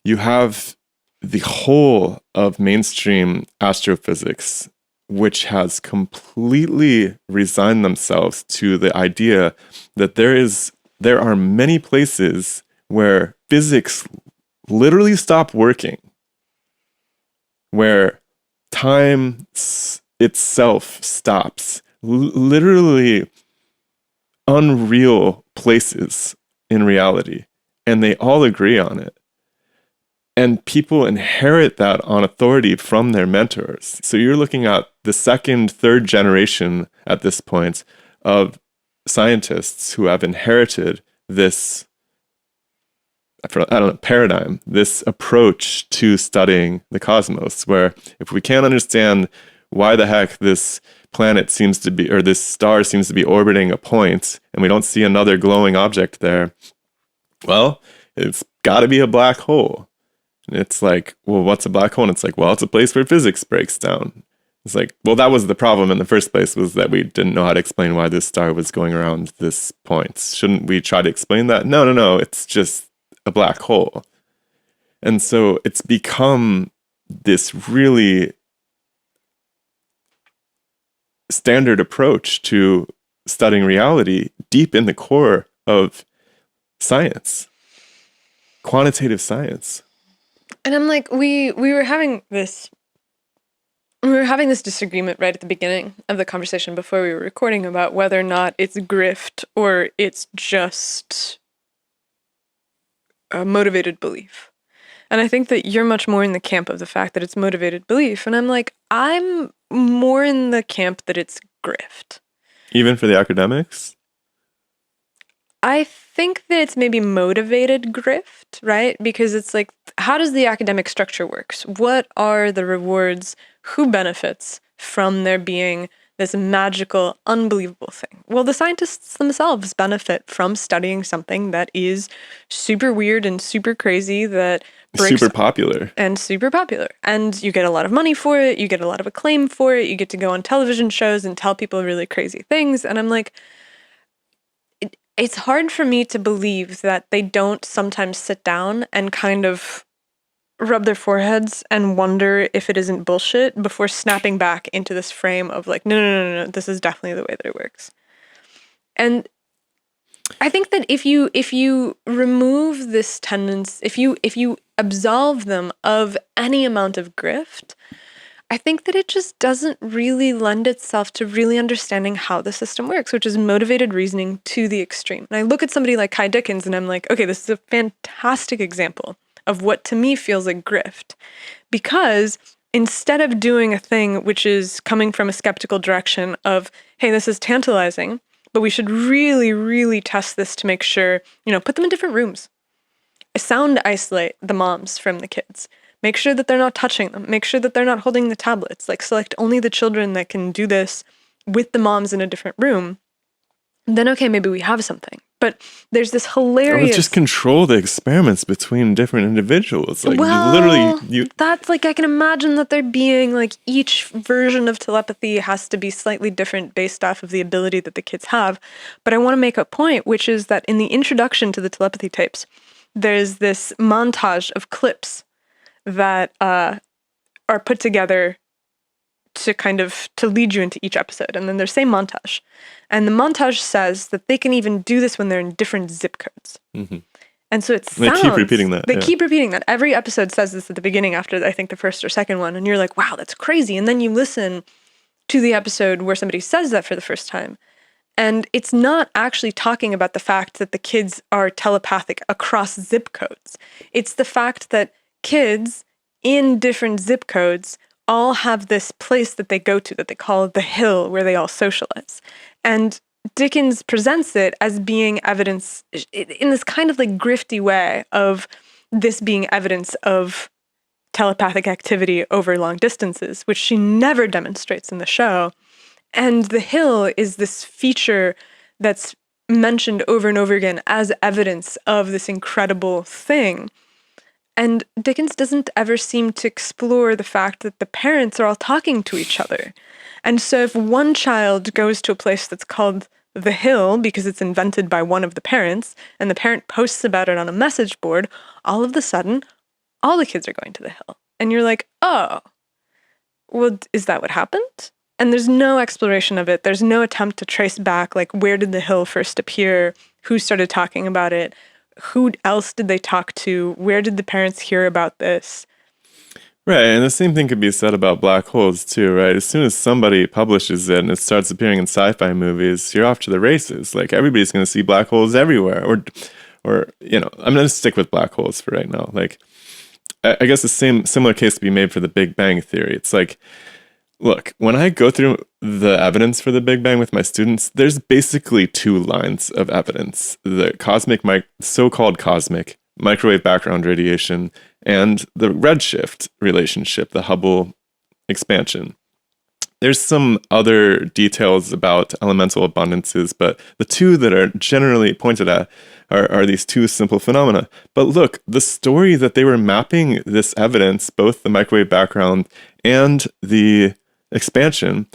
You have the whole of mainstream astrophysics, which has completely resigned themselves to the idea that there are many places where physics literally stop working, where time itself stops. Literally unreal places in reality, and they all agree on it. And people inherit that on authority from their mentors. So you're looking at the second, third generation at this point of scientists who have inherited this, I don't know, paradigm, this approach to studying the cosmos, where if we can't understand why the heck this planet seems to be, or this star seems to be orbiting a point, and we don't see another glowing object there, well, it's got to be a black hole. And it's like, well, what's a black hole? And it's like, well, it's a place where physics breaks down. It's like, well, that was the problem in the first place, was that we didn't know how to explain why this star was going around this point. Shouldn't we try to explain that? No, it's just a black hole. And so it's become this really standard approach to studying reality deep in the core of science, quantitative science. And I'm like, we were having this disagreement right at the beginning of the conversation before we were recording about whether or not it's grift or it's just a motivated belief. And I think that you're much more in the camp of the fact that it's motivated belief. And I'm like, I'm more in the camp that it's grift. Even for the academics? I think that it's maybe motivated grift, right? Because it's like, how does the academic structure works? What are the rewards? Who benefits from there being this magical, unbelievable thing? Well, the scientists themselves benefit from studying something that is super weird and super crazy, that breaks Super popular. and super popular. And you get a lot of money for it. You get a lot of acclaim for it. You get to go on television shows and tell people really crazy things. And I'm like, it's hard for me to believe that they don't sometimes sit down and kind of rub their foreheads and wonder if it isn't bullshit before snapping back into this frame of like, no, this is definitely the way that it works. And I think that if you remove this tendency, if you absolve them of any amount of grift, I think that it just doesn't really lend itself to really understanding how the system works, which is motivated reasoning to the extreme. And I look at somebody like Kai Dickens and I'm like, okay, this is a fantastic example of what to me feels like grift. Because instead of doing a thing which is coming from a skeptical direction of, hey, this is tantalizing, but we should really, really test this to make sure, put them in different rooms. Sound isolate the moms from the kids. Make sure that they're not touching them. Make sure that they're not holding the tablets. Like, select only the children that can do this with the moms in a different room. Then, okay, maybe we have something. But there's this hilarious... Let's just control the experiments between different individuals. Like, that's like, I can imagine that there being like each version of telepathy has to be slightly different based off of the ability that the kids have. But I want to make a point, which is that in the introduction to the telepathy tapes, there's this montage of clips that are put together to lead you into each episode. And then there's same montage. And the montage says that they can even do this when they're in different zip codes. Mm-hmm. And so it sounds... They keep repeating that. They keep repeating that. Every episode says this at the beginning after, I think, the first or second one. And you're like, wow, that's crazy. And then you listen to the episode where somebody says that for the first time. And it's not actually talking about the fact that the kids are telepathic across zip codes. It's the fact that kids in different zip codes all have this place that they go to that they call the hill, where they all socialize. And Dickens presents it as being evidence in this kind of like grifty way of this being evidence of telepathic activity over long distances, which she never demonstrates in the show. And the hill is this feature that's mentioned over and over again as evidence of this incredible thing. And Dickens doesn't ever seem to explore the fact that the parents are all talking to each other. And so if one child goes to a place that's called the Hill because it's invented by one of the parents, and the parent posts about it on a message board, all of a sudden, all the kids are going to the Hill. And you're like, oh, well, is that what happened? And there's no exploration of it. There's no attempt to trace back, like, where did the Hill first appear? Who started talking about it? Who else did they talk to? Where did the parents hear about this? Right, and the same thing could be said about black holes too, right? As soon as somebody publishes it and it starts appearing in sci-fi movies, you're off to the races. Like, everybody's going to see black holes everywhere. Or I'm going to stick with black holes for right now. Like, I guess the similar case to be made for the Big Bang Theory. It's like, look, when I go through the evidence for the Big Bang with my students, there's basically two lines of evidence: the so-called cosmic microwave background radiation and the redshift relationship, the Hubble expansion. There's some other details about elemental abundances, but the two that are generally pointed at are these two simple phenomena. But look, the story that they were mapping this evidence, both the microwave background and the expansion,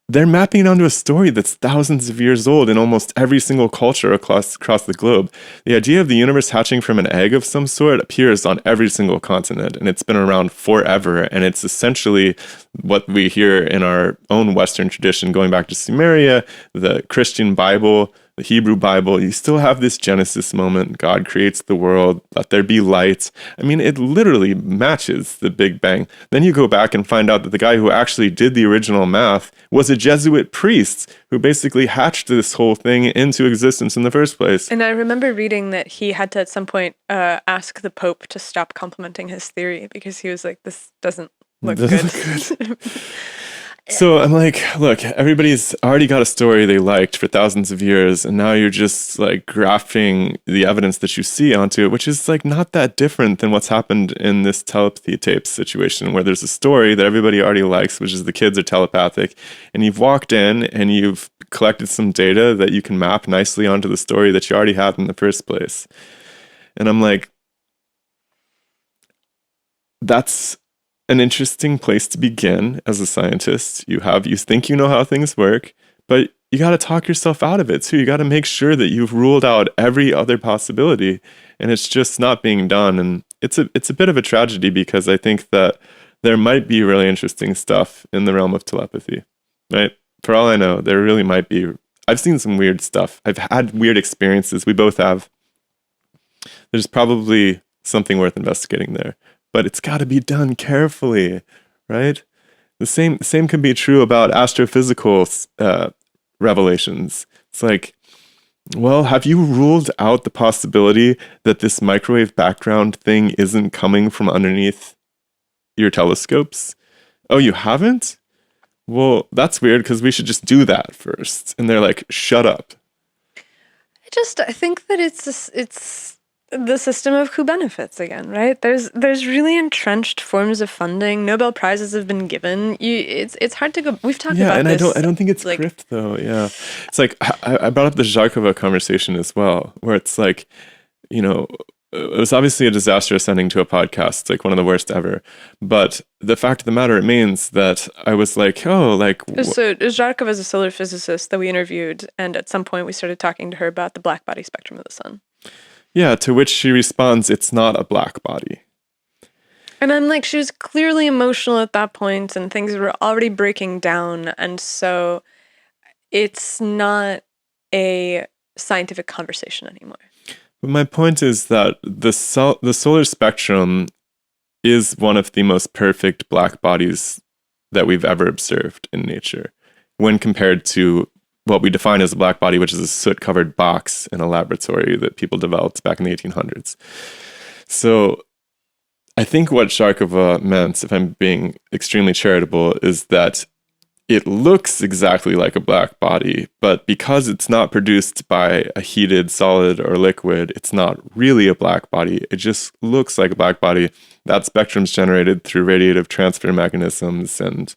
they're mapping it onto a story that's thousands of years old in almost every single culture across the globe. The idea of the universe hatching from an egg of some sort appears on every single continent, and it's been around forever, and it's essentially what we hear in our own Western tradition, going back to Sumeria, the Christian Bible, the Hebrew Bible. You still have this Genesis moment. God creates the world, let there be light. I mean, it literally matches the Big Bang. Then you go back and find out that the guy who actually did the original math was a Jesuit priest who basically hatched this whole thing into existence in the first place. And I remember reading that he had to, at some point, ask the Pope to stop complimenting his theory because he was like, this doesn't look good. So I'm like, look, everybody's already got a story they liked for thousands of years, and now you're just like grafting the evidence that you see onto it, which is like not that different than what's happened in this Telepathy Tapes situation, where there's a story that everybody already likes, which is the kids are telepathic, and you've walked in and you've collected some data that you can map nicely onto the story that you already had in the first place. And I'm like, that's an interesting place to begin as a scientist. You think you know how things work, but you got to talk yourself out of it too. You got to make sure that you've ruled out every other possibility, and it's just not being done. And it's a bit of a tragedy, because I think that there might be really interesting stuff in the realm of telepathy, right? For all I know, there really might be. I've seen some weird stuff. I've had weird experiences. We both have. There's probably something worth investigating there. But it's got to be done carefully, right? The same can be true about astrophysical revelations. It's like, well, have you ruled out the possibility that this microwave background thing isn't coming from underneath your telescopes? Oh, you haven't? Well, that's weird, because we should just do that first. And they're like, shut up. I think that it's the system of who benefits again, right? There's really entrenched forms of funding. Nobel Prizes have been given. It's hard to go. We've talked about this. Yeah, and I don't think it's like, grift though. Yeah, it's like I brought up the Zharkova conversation as well, where it's like, it was obviously a disastrous ending to a podcast, like one of the worst ever. But the fact of the matter remains that I was like, so Zharkova is a solar physicist that we interviewed, and at some point we started talking to her about the black body spectrum of the sun. Yeah, to which she responds, it's not a black body. And I'm like, she was clearly emotional at that point, and things were already breaking down, and so it's not a scientific conversation anymore. But my point is that the solar spectrum is one of the most perfect black bodies that we've ever observed in nature, when compared to what we define as a black body, which is a soot-covered box in a laboratory that people developed back in the 1800s. So I think what Zharkova meant, if I'm being extremely charitable, is that it looks exactly like a black body, but because it's not produced by a heated solid or liquid, it's not really a black body. It just looks like a black body. That spectrum's generated through radiative transfer mechanisms and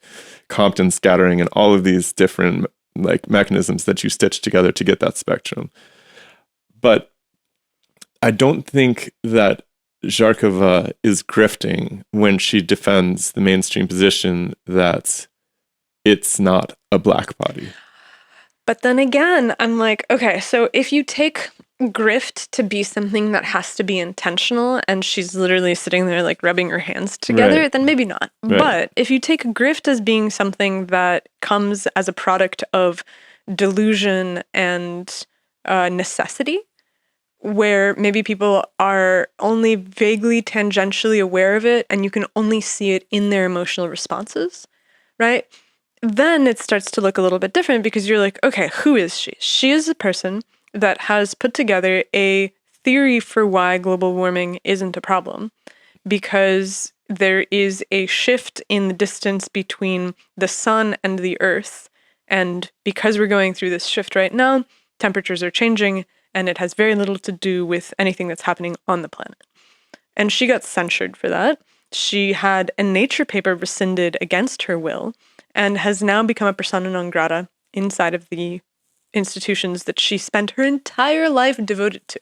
Compton scattering and all of these different like mechanisms that you stitch together to get that spectrum. But I don't think that Zharkova is grifting when she defends the mainstream position that it's not a black body. But then again, I'm like, okay, so if you take grift to be something that has to be intentional and she's literally sitting there like rubbing her hands together, Right. then maybe not. Right. But if you take grift as being something that comes as a product of delusion and necessity, where maybe people are only vaguely tangentially aware of it and you can only see it in their emotional responses, right? Then it starts to look a little bit different because you're like, okay, who is she? She is a person that has put together a theory for why global warming isn't a problem, because there is a shift in the distance between the sun and the earth. And because we're going through this shift right now, temperatures are changing, and it has very little to do with anything that's happening on the planet. And she got censured for that. She had a Nature paper rescinded against her will and has now become a persona non grata inside of the institutions that she spent her entire life devoted to.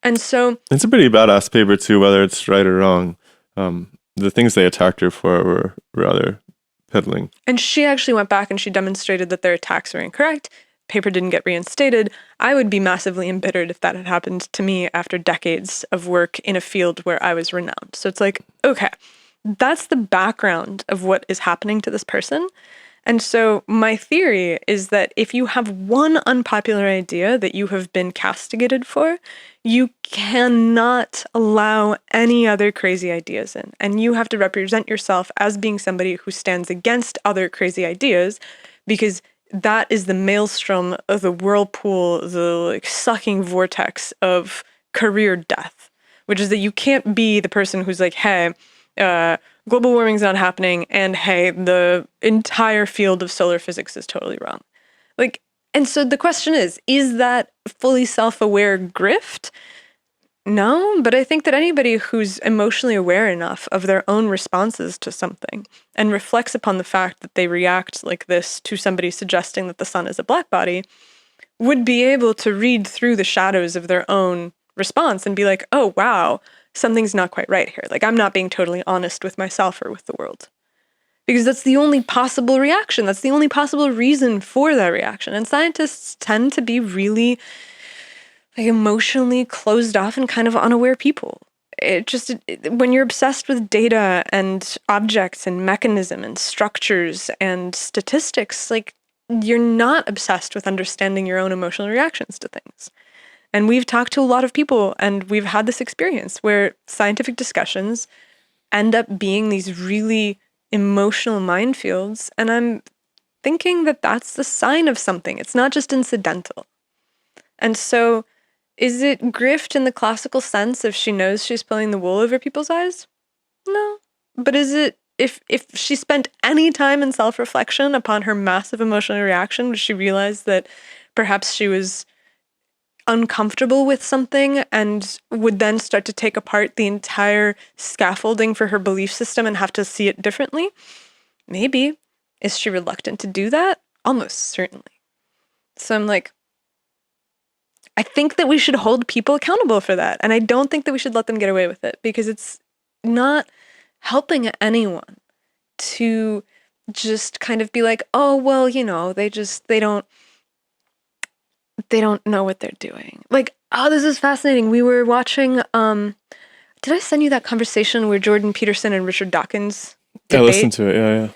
And so It's a pretty badass paper too, whether it's right or wrong. The things they attacked her for were rather piddling. And she actually went back and she demonstrated that their attacks were incorrect. Paper didn't get reinstated. I would be massively embittered if that had happened to me after decades of work in a field where I was renowned. So it's like, okay, that's the background of what is happening to this person. And so my theory is that if you have one unpopular idea that you have been castigated for, you cannot allow any other crazy ideas in. And you have to represent yourself as being somebody who stands against other crazy ideas, because that is the maelstrom of the whirlpool, the like sucking vortex of career death, which is that you can't be the person who's like, hey, global warming's not happening, and hey, the entire field of solar physics is totally wrong. Like, and so the question is that fully self-aware grift? No, but I think that anybody who's emotionally aware enough of their own responses to something and reflects upon the fact that they react like this to somebody suggesting that the sun is a black body would be able to read through the shadows of their own response and be like, oh, wow, something's not quite right here. Like, I'm not being totally honest with myself or with the world. Because that's the only possible reaction. That's the only possible reason for that reaction. And scientists tend to be really like emotionally closed off and kind of unaware people. When you're obsessed with data and objects and mechanism and structures and statistics, like, you're not obsessed with understanding your own emotional reactions to things. And we've talked to a lot of people and we've had this experience where scientific discussions end up being these really emotional minefields. And I'm thinking that that's the sign of something. It's not just incidental. And so is it grift in the classical sense if she knows she's pulling the wool over people's eyes? No. But is it if she spent any time in self-reflection upon her massive emotional reaction, would she realize that perhaps she was uncomfortable with something and would then start to take apart the entire scaffolding for her belief system and have to see it differently? Maybe. Is she reluctant to do that? Almost certainly. So I'm like, I think that we should hold people accountable for that. And I don't think that we should let them get away with it, because it's not helping anyone to just kind of be like, oh, well, you know, they don't know what they're doing. Like, oh, this is fascinating. We were watching, did I send you that conversation where Jordan Peterson and Richard Dawkins debate? I listened to it, yeah.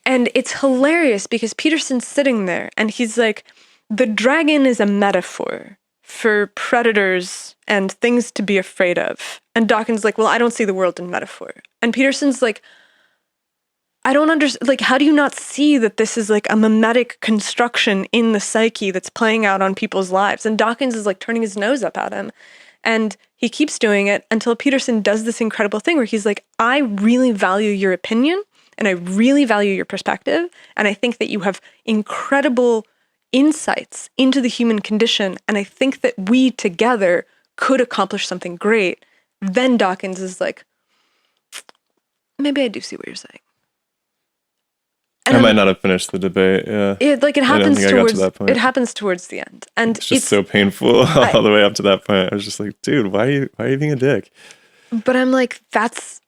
And it's hilarious because Peterson's sitting there and he's like, the dragon is a metaphor for predators and things to be afraid of. And Dawkins like, well, I don't see the world in metaphor. And Peterson's like, I don't understand, like, how do you not see that this is like a mimetic construction in the psyche that's playing out on people's lives? And Dawkins is like turning his nose up at him. And he keeps doing it until Peterson does this incredible thing where he's like, I really value your opinion and I really value your perspective. And I think that you have incredible insights into the human condition. And I think that we together could accomplish something great. Then Dawkins is like, maybe I do see what you're saying. I might not have finished the debate. Yeah, it I don't happens think I got towards to that point. it happens towards the end, and It's just so painful all the way up to that point. I was just like, dude, why are you being a dick? But I'm like, that's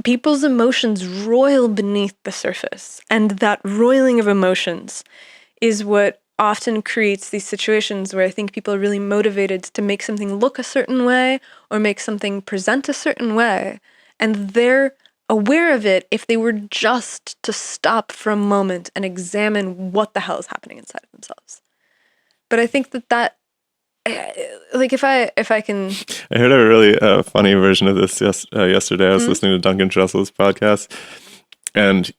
people's emotions roil beneath the surface, and that roiling of emotions is what often creates these situations where I think people are really motivated to make something look a certain way or make something present a certain way, and they're aware of it if they were just to stop for a moment and examine what the hell is happening inside of themselves. But I think that like if I can, I heard a really funny version of this yesterday. I was listening to Duncan Trussell's podcast, and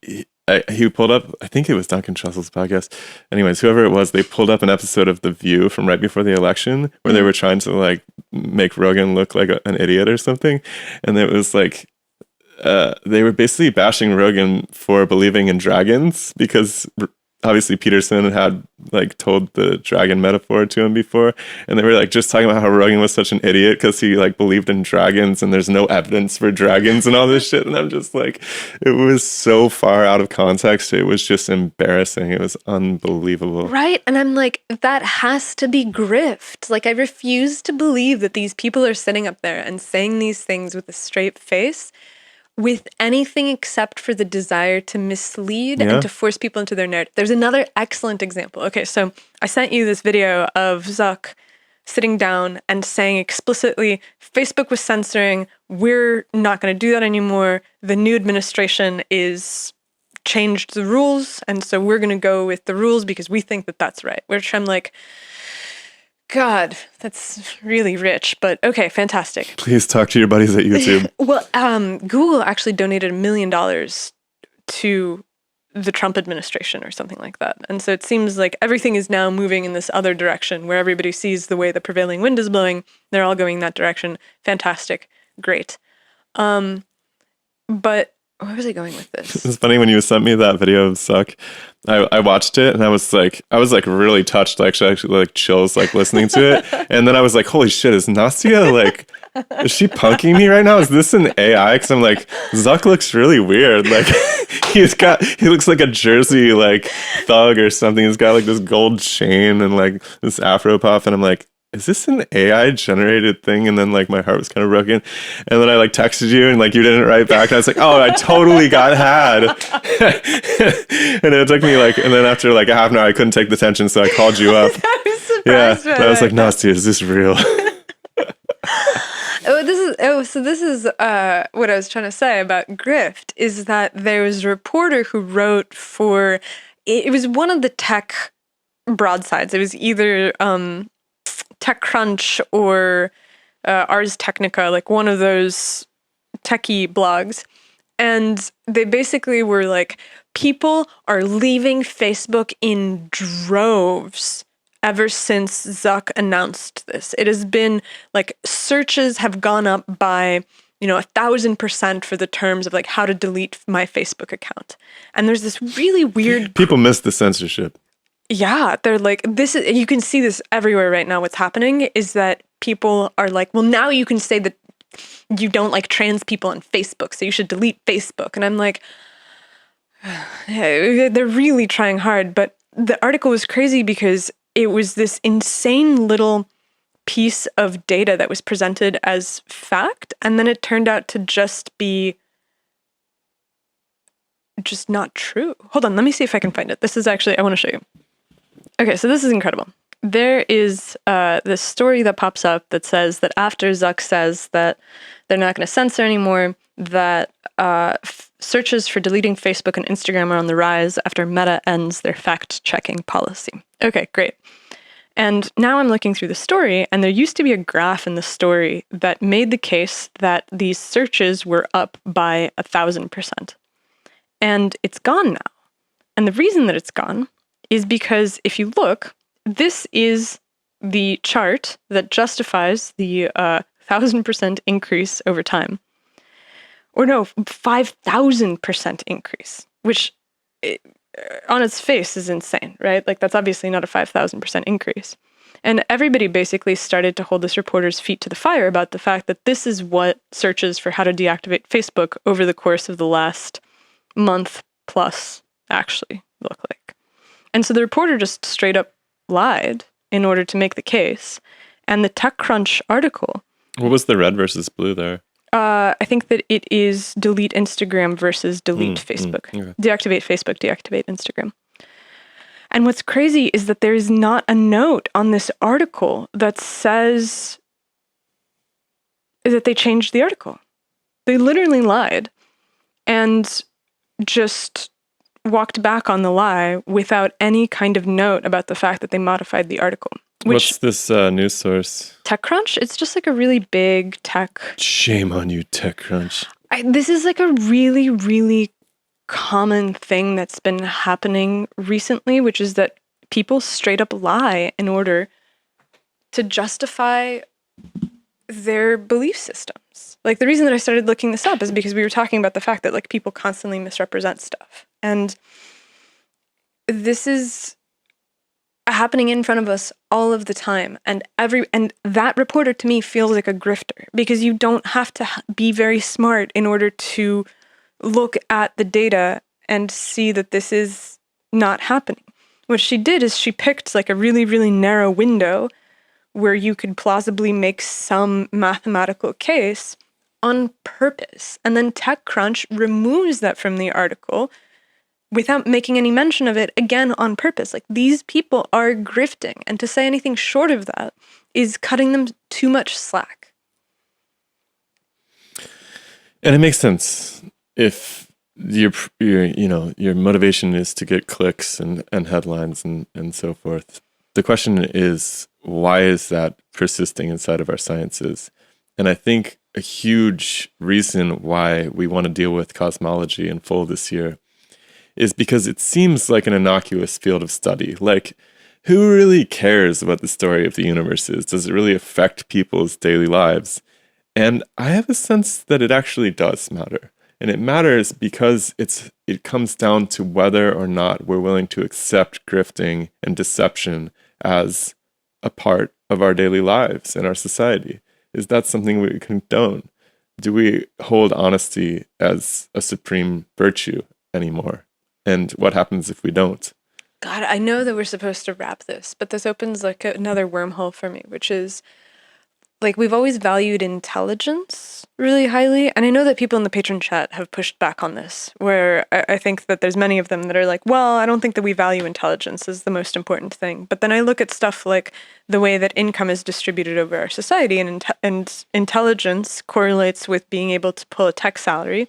he pulled up, I think it was Duncan Trussell's podcast. Anyways, whoever it was, they pulled up an episode of The View from right before the election where they were trying to like make Rogan look like an idiot or something, and it was like they were basically bashing Rogan for believing in dragons because obviously Peterson had like told the dragon metaphor to him before, and they were like just talking about how Rogan was such an idiot because he like believed in dragons and there's no evidence for dragons and all this shit. And I'm just like, it was so far out of context. It was just embarrassing. It was unbelievable. right? And I'm like, that has to be grift. Like, I refuse to believe that these people are sitting up there and saying these things with a straight face with anything except for the desire to mislead and to force people into their narrative. There's another excellent example. Okay, so I sent you this video of Zuck sitting down and saying explicitly, Facebook was censoring, we're not going to do that anymore. The new administration is changed the rules, and so we're going to go with the rules because we think that that's right. Which I'm like, God, that's really rich, but okay, fantastic. Please talk to your buddies at YouTube. Well, Google actually donated $1 million to the Trump administration or something like that. And so it seems like everything is now moving in this other direction where everybody sees the way the prevailing wind is blowing. They're all going that direction. Fantastic. Great. But where was I going with this? It's funny when you sent me that video of Suck. I watched it and I was like really touched. Actually, like chills, like listening to it. And then I was like, holy shit, is Nastia like, is she punking me right now? Is this an AI? Because I'm like, Zuck looks really weird. Like he looks like a Jersey like thug or something. He's got like this gold chain and like this Afro puff, and I'm like, is this an AI generated thing? And then like my heart was kind of broken. And then I like texted you and like you didn't write back. And I was like, oh, I totally got had. And it took me like, and then after like a half an hour, I couldn't take the tension. So I called you up. I was surprised. Yeah. And I was like, Nastia, is this real? This is what I was trying to say about grift is that there was a reporter who wrote for, it was one of the tech broadsides. It was either, TechCrunch or Ars Technica, like one of those techie blogs. And they basically were like, people are leaving Facebook in droves ever since Zuck announced this. It has been like searches have gone up by 1,000% for the terms of like how to delete my Facebook account. And there's this really weird... People miss the censorship. Yeah, they're like, this is, you can see this everywhere right now. What's happening is that people are like, well, now you can say that you don't like trans people on Facebook, so you should delete Facebook. And I'm like, they're really trying hard. But the article was crazy because it was this insane little piece of data that was presented as fact, and then it turned out to just be just not true. Hold on, let me see if I can find it. This is actually, I want to show you. Okay, so this is incredible. There is this story that pops up that says that after Zuck says that they're not going to censor anymore, that searches for deleting Facebook and Instagram are on the rise after Meta ends their fact-checking policy. Okay, great. And now I'm looking through the story, and there used to be a graph in the story that made the case that these searches were up by 1,000%. And it's gone now. And the reason that it's gone is because if you look, this is the chart that justifies the 1,000% increase over time. Or no, 5,000% increase, which on its face is insane, right? Like that's obviously not a 5,000% increase. And everybody basically started to hold this reporter's feet to the fire about the fact that this is what searches for how to deactivate Facebook over the course of the last month plus actually look like. And so the reporter just straight up lied in order to make the case. And the TechCrunch article. What was the red versus blue there? I think that it is delete Instagram versus delete Facebook. Okay. Deactivate Facebook, deactivate Instagram. And what's crazy is that there is not a note on this article that says that they changed the article. They literally lied and just walked back on the lie without any kind of note about the fact that they modified the article. What's this news source? TechCrunch? It's just like a really big tech. Shame on you, TechCrunch. This is like a really, really common thing that's been happening recently, which is that people straight up lie in order to justify their belief systems. Like the reason that I started looking this up is because we were talking about the fact that like people constantly misrepresent stuff. And this is happening in front of us all of the time. And that reporter to me feels like a grifter because you don't have to be very smart in order to look at the data and see that this is not happening. What she did is she picked like a really, really narrow window where you could plausibly make some mathematical case on purpose. And then TechCrunch removes that from the article without making any mention of it, again, on purpose. Like, these people are grifting. And to say anything short of that is cutting them too much slack. And it makes sense if your motivation is to get clicks and headlines and so forth. The question is, why is that persisting inside of our sciences? And I think a huge reason why we want to deal with cosmology in full this year is because it seems like an innocuous field of study. Like, who really cares what the story of the universe is? Does it really affect people's daily lives? And I have a sense that it actually does matter. And it matters because it comes down to whether or not we're willing to accept grifting and deception as a part of our daily lives and our society. Is that something we condone? Do we hold honesty as a supreme virtue anymore? And what happens if we don't? God, I know that we're supposed to wrap this, but this opens like another wormhole for me, which is like we've always valued intelligence really highly. And I know that people in the patron chat have pushed back on this, where I think that there's many of them that are like, well, I don't think that we value intelligence as the most important thing. But then I look at stuff like the way that income is distributed over our society, and intelligence correlates with being able to pull a tech salary,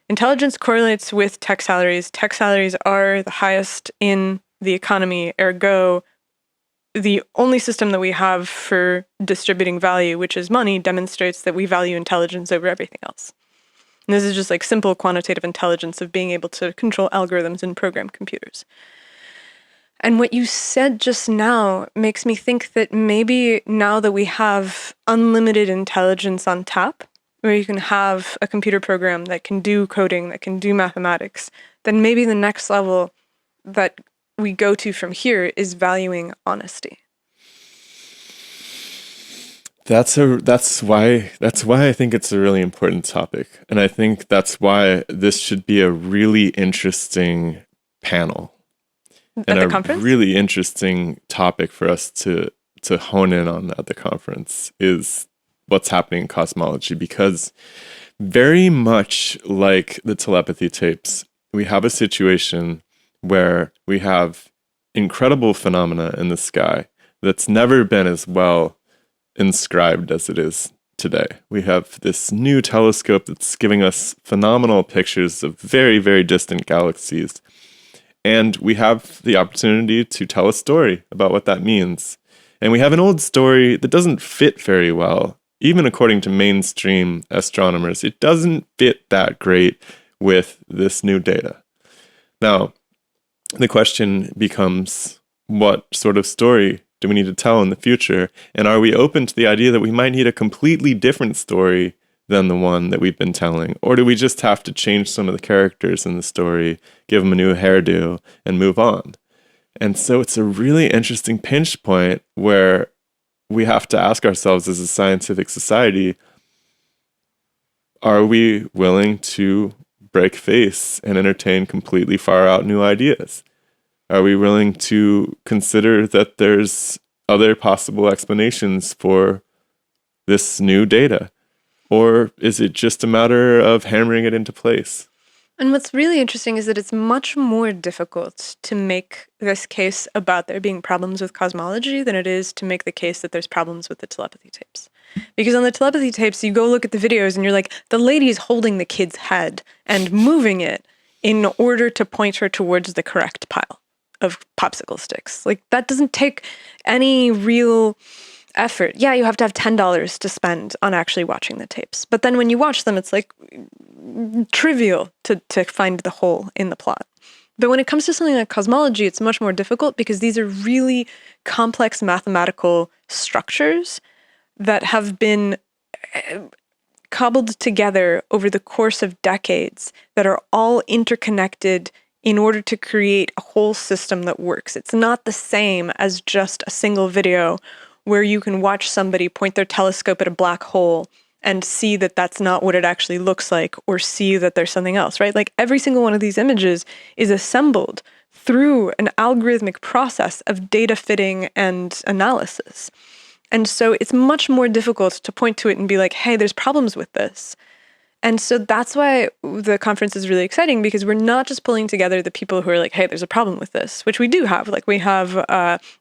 intelligence correlates with tech salaries. Tech salaries are the highest in the economy, ergo the only system that we have for distributing value, which is money, demonstrates that we value intelligence over everything else. And this is just like simple quantitative intelligence of being able to control algorithms and program computers. And what you said just now makes me think that maybe now that we have unlimited intelligence on tap, where you can have a computer program that can do coding, that can do mathematics, then maybe the next level that we go to from here is valuing honesty. That's why I think it's a really important topic. And I think that's why this should be a really interesting panel. At the conference? A really interesting topic for us to hone in on at the conference is what's happening in cosmology, because very much like the telepathy tapes, we have a situation where we have incredible phenomena in the sky that's never been as well inscribed as it is today. We have this new telescope that's giving us phenomenal pictures of very, very distant galaxies. And we have the opportunity to tell a story about what that means. And we have an old story that doesn't fit very well, even according to mainstream astronomers. It doesn't fit that great with this new data. Now, the question becomes, what sort of story do we need to tell in the future? And are we open to the idea that we might need a completely different story than the one that we've been telling? Or do we just have to change some of the characters in the story, give them a new hairdo, and move on? And so it's a really interesting pinch point where we have to ask ourselves as a scientific society, are we willing to break face and entertain completely far out new ideas? Are we willing to consider that there's other possible explanations for this new data? Or is it just a matter of hammering it into place? And what's really interesting is that it's much more difficult to make this case about there being problems with cosmology than it is to make the case that there's problems with the telepathy tapes. Because on the telepathy tapes, you go look at the videos and you're like, the lady's holding the kid's head and moving it in order to point her towards the correct pile of popsicle sticks. Like, that doesn't take any real effort. Yeah, you have to have $10 to spend on actually watching the tapes. But then when you watch them, it's like trivial to find the hole in the plot. But when it comes to something like cosmology, it's much more difficult because these are really complex mathematical structures that have been cobbled together over the course of decades that are all interconnected in order to create a whole system that works. It's not the same as just a single video where you can watch somebody point their telescope at a black hole and see that that's not what it actually looks like, or see that there's something else, right? Like, every single one of these images is assembled through an algorithmic process of data fitting and analysis. And so it's much more difficult to point to it and be like, hey, there's problems with this. And so that's why the conference is really exciting, because we're not just pulling together the people who are like, hey, there's a problem with this, which we do have. Like, we have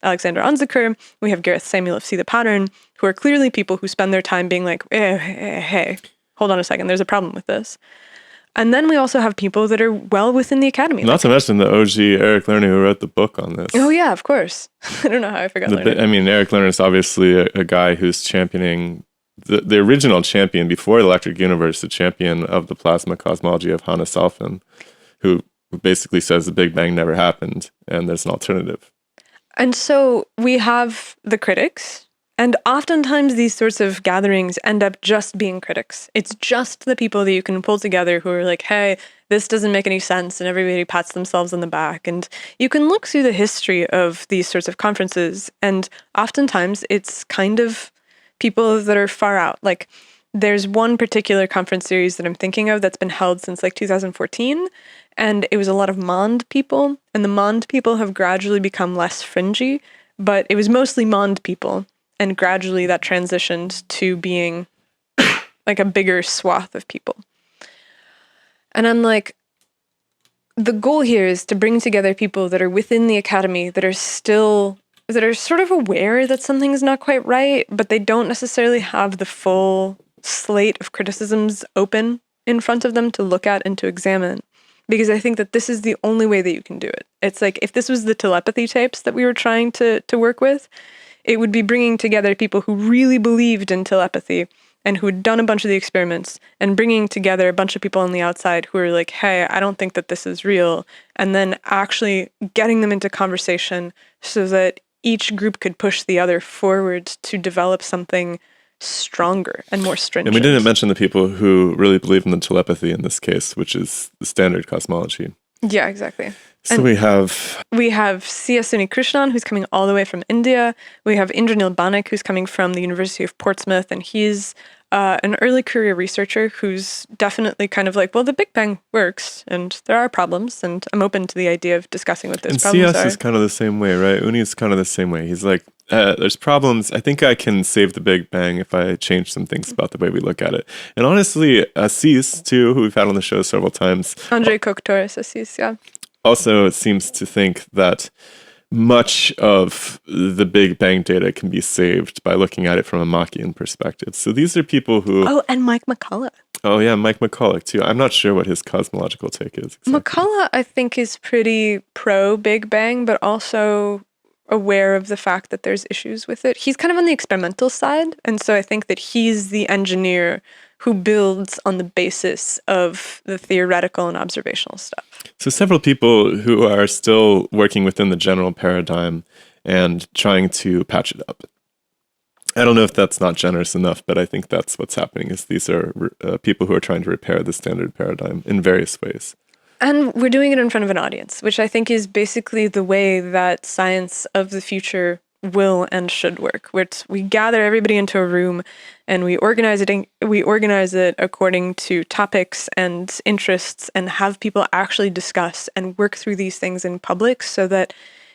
Alexander Unziker, we have Gareth Samuel of See the Pattern, who are clearly people who spend their time being like, hey, hold on a second, there's a problem with this. And then we also have people that are well within the academy. Not to mention the OG Eric Lerner, who wrote the book on this. Oh yeah, of course. I don't know how I forgot Lerner. I mean, Eric Lerner is obviously a guy who's championing the original champion before the Electric Universe, the champion of the plasma cosmology of Hannes Salfin, who basically says the Big Bang never happened and there's an alternative. And so we have the critics, and oftentimes these sorts of gatherings end up just being critics. It's just the people that you can pull together who are like, hey, this doesn't make any sense, and everybody pats themselves on the back. And you can look through the history of these sorts of conferences, and oftentimes it's kind of people that are far out. Like, there's one particular conference series that I'm thinking of that's been held since like 2014, and it was a lot of Mond people, and the Mond people have gradually become less fringy, but it was mostly Mond people, and gradually that transitioned to being like a bigger swath of people. And I'm like, the goal here is to bring together people that are within the academy that are sort of aware that something's not quite right, but they don't necessarily have the full slate of criticisms open in front of them to look at and to examine. Because I think that this is the only way that you can do it. It's like, if this was the telepathy tapes that we were trying to work with, it would be bringing together people who really believed in telepathy and who had done a bunch of the experiments, and bringing together a bunch of people on the outside who are like, hey, I don't think that this is real, and then actually getting them into conversation so that each group could push the other forward to develop something stronger and more stringent. And we didn't mention the people who really believe in the telepathy in this case, which is the standard cosmology. Yeah, exactly. So and we have C.S. Krishnan, who's coming all the way from India. We have Indranil Banik, who's coming from the University of Portsmouth, and he's an early career researcher who's definitely kind of like, well, the Big Bang works, and there are problems, and I'm open to the idea of discussing what those problems are. And CS is kind of the same way, right? Uni is kind of the same way. He's like, there's problems. I think I can save the Big Bang if I change some things about the way we look at it. And honestly, Assis, too, who we've had on the show several times. Andrei Koktoris Assis, yeah. Also seems to think that much of the Big Bang data can be saved by looking at it from a Machian perspective. So these are people who... Oh, and Mike McCullough. Oh, yeah, Mike McCullough, too. I'm not sure what his cosmological take is. Exactly. McCullough, I think, is pretty pro-Big Bang, but also aware of the fact that there's issues with it. He's kind of on the experimental side, and so I think that he's the engineer who builds on the basis of the theoretical and observational stuff. So several people who are still working within the general paradigm and trying to patch it up. I don't know if that's not generous enough, but I think that's what's happening, is these are people who are trying to repair the standard paradigm in various ways. And we're doing it in front of an audience, which I think is basically the way that science of the future will and should work, where we gather everybody into a room and we organize it according to topics and interests and have people actually discuss and work through these things in public so that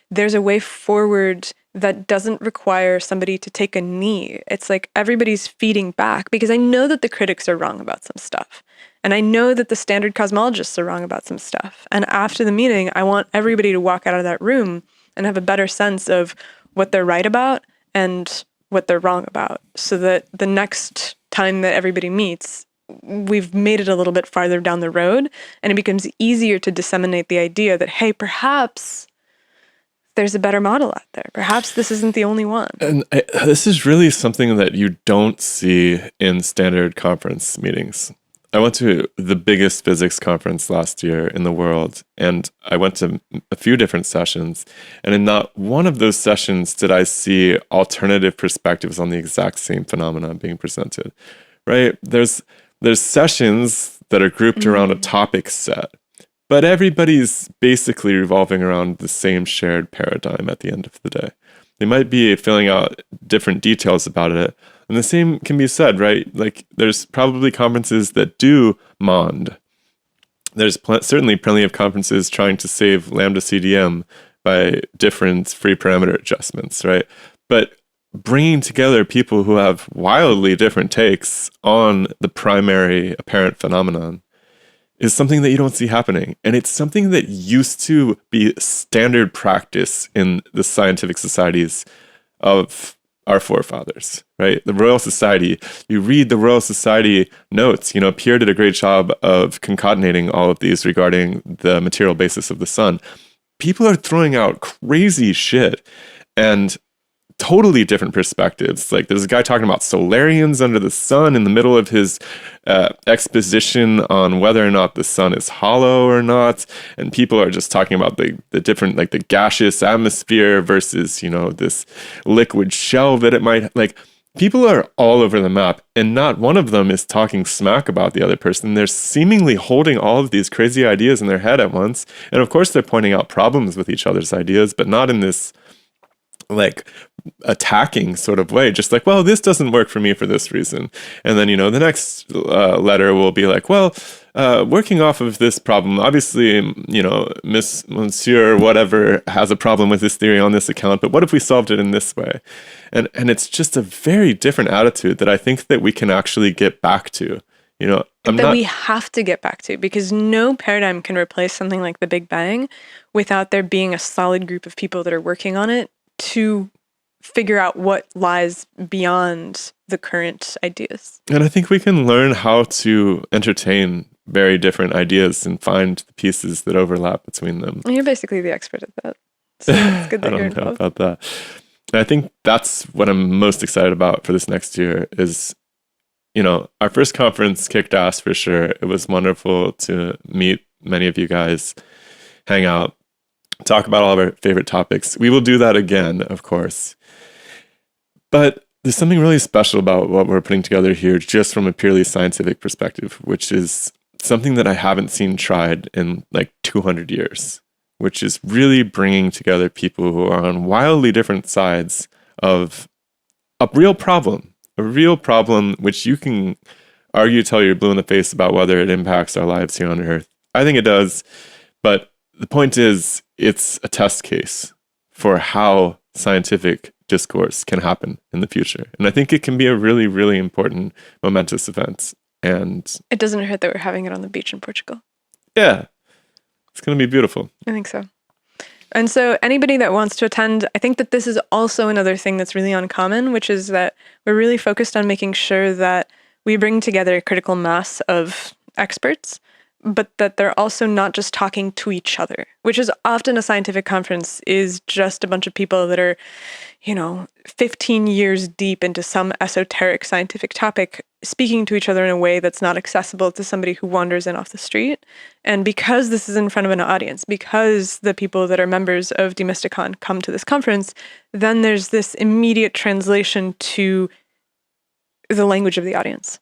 there's a way forward that doesn't require somebody to take a knee. It's like everybody's feeding back, because I know that the critics are wrong about some stuff. And I know that the standard cosmologists are wrong about some stuff. And after the meeting, I want everybody to walk out of that room and have a better sense of what they're right about and what they're wrong about, so that the next time that everybody meets, we've made it a little bit farther down the road, and it becomes easier to disseminate the idea that, hey, perhaps there's a better model out there. Perhaps this isn't the only one. And this is really something that you don't see in standard conference meetings. I went to the biggest physics conference last year in the world, and I went to a few different sessions, and in not one of those sessions did I see alternative perspectives on the exact same phenomena being presented, right? There's sessions that are grouped around a topic set, but everybody's basically revolving around the same shared paradigm at the end of the day. They might be filling out different details about it, and the same can be said, right? Like, there's probably conferences that do MOND. There's certainly plenty of conferences trying to save lambda CDM by different free parameter adjustments, right? But bringing together people who have wildly different takes on the primary apparent phenomenon is something that you don't see happening. And it's something that used to be standard practice in the scientific societies of our forefathers, right? The Royal Society, you read the Royal Society notes, Pierre did a great job of concatenating all of these regarding the material basis of the sun. People are throwing out crazy shit and totally different perspectives. Like, there's a guy talking about Solarians under the sun in the middle of his exposition on whether or not the sun is hollow or not, and people are just talking about the different, like, the gaseous atmosphere versus this liquid shell that it might, like, people are all over the map, and not one of them is talking smack about the other person. They're seemingly holding all of these crazy ideas in their head at once, and of course they're pointing out problems with each other's ideas, but not in this like attacking sort of way, just like, well, this doesn't work for me for this reason. And then, the next letter will be like, well, working off of this problem, obviously, Monsieur whatever has a problem with this theory on this account, but what if we solved it in this way? And it's just a very different attitude that I think that we can actually get back to. We have to get back to, because no paradigm can replace something like the Big Bang without there being a solid group of people that are working on it to figure out what lies beyond the current ideas. And I think we can learn how to entertain very different ideas and find the pieces that overlap between them. You're basically the expert at that. So it's good that you're involved. I don't know about that. And I think that's what I'm most excited about for this next year is, our first conference kicked ass for sure. It was wonderful to meet many of you guys, hang out, talk about all of our favorite topics. We will do that again, of course. But there's something really special about what we're putting together here, just from a purely scientific perspective, which is something that I haven't seen tried in like 200 years, which is really bringing together people who are on wildly different sides of a real problem which you can argue till you're blue in the face about whether it impacts our lives here on Earth. I think it does, but the point is, it's a test case for how scientific discourse can happen in the future. And I think it can be a really, really important, momentous event. And it doesn't hurt that we're having it on the beach in Portugal. Yeah. It's going to be beautiful. I think so. And so anybody that wants to attend, I think that this is also another thing that's really uncommon, which is that we're really focused on making sure that we bring together a critical mass of experts, but that they're also not just talking to each other, which is often a scientific conference is just a bunch of people that are, 15 years deep into some esoteric scientific topic, speaking to each other in a way that's not accessible to somebody who wanders in off the street. And because this is in front of an audience, because the people that are members of DemystiCon come to this conference, then there's this immediate translation to the language of the audience.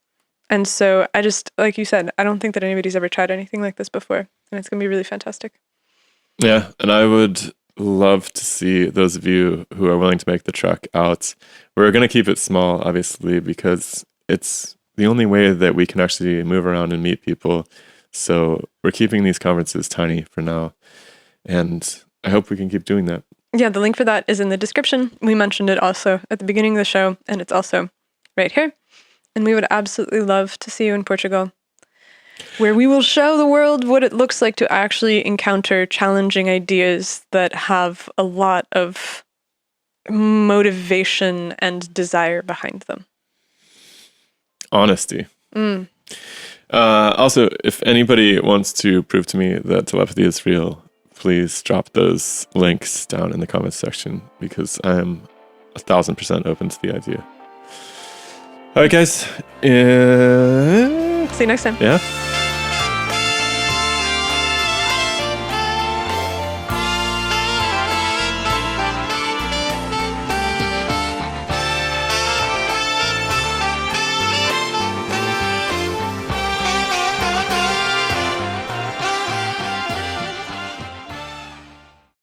And so I just, like you said, I don't think that anybody's ever tried anything like this before. And it's going to be really fantastic. Yeah. And I would love to see those of you who are willing to make the trek out. We're going to keep it small, obviously, because it's the only way that we can actually move around and meet people. So we're keeping these conferences tiny for now. And I hope we can keep doing that. Yeah, the link for that is in the description. We mentioned it also at the beginning of the show, and it's also right here. And we would absolutely love to see you in Portugal, where we will show the world what it looks like to actually encounter challenging ideas that have a lot of motivation and desire behind them. Honesty. Also, if anybody wants to prove to me that telepathy is real, please drop those links down in the comments section, because I am 1,000% open to the idea. All right, guys. See you next time. Yeah.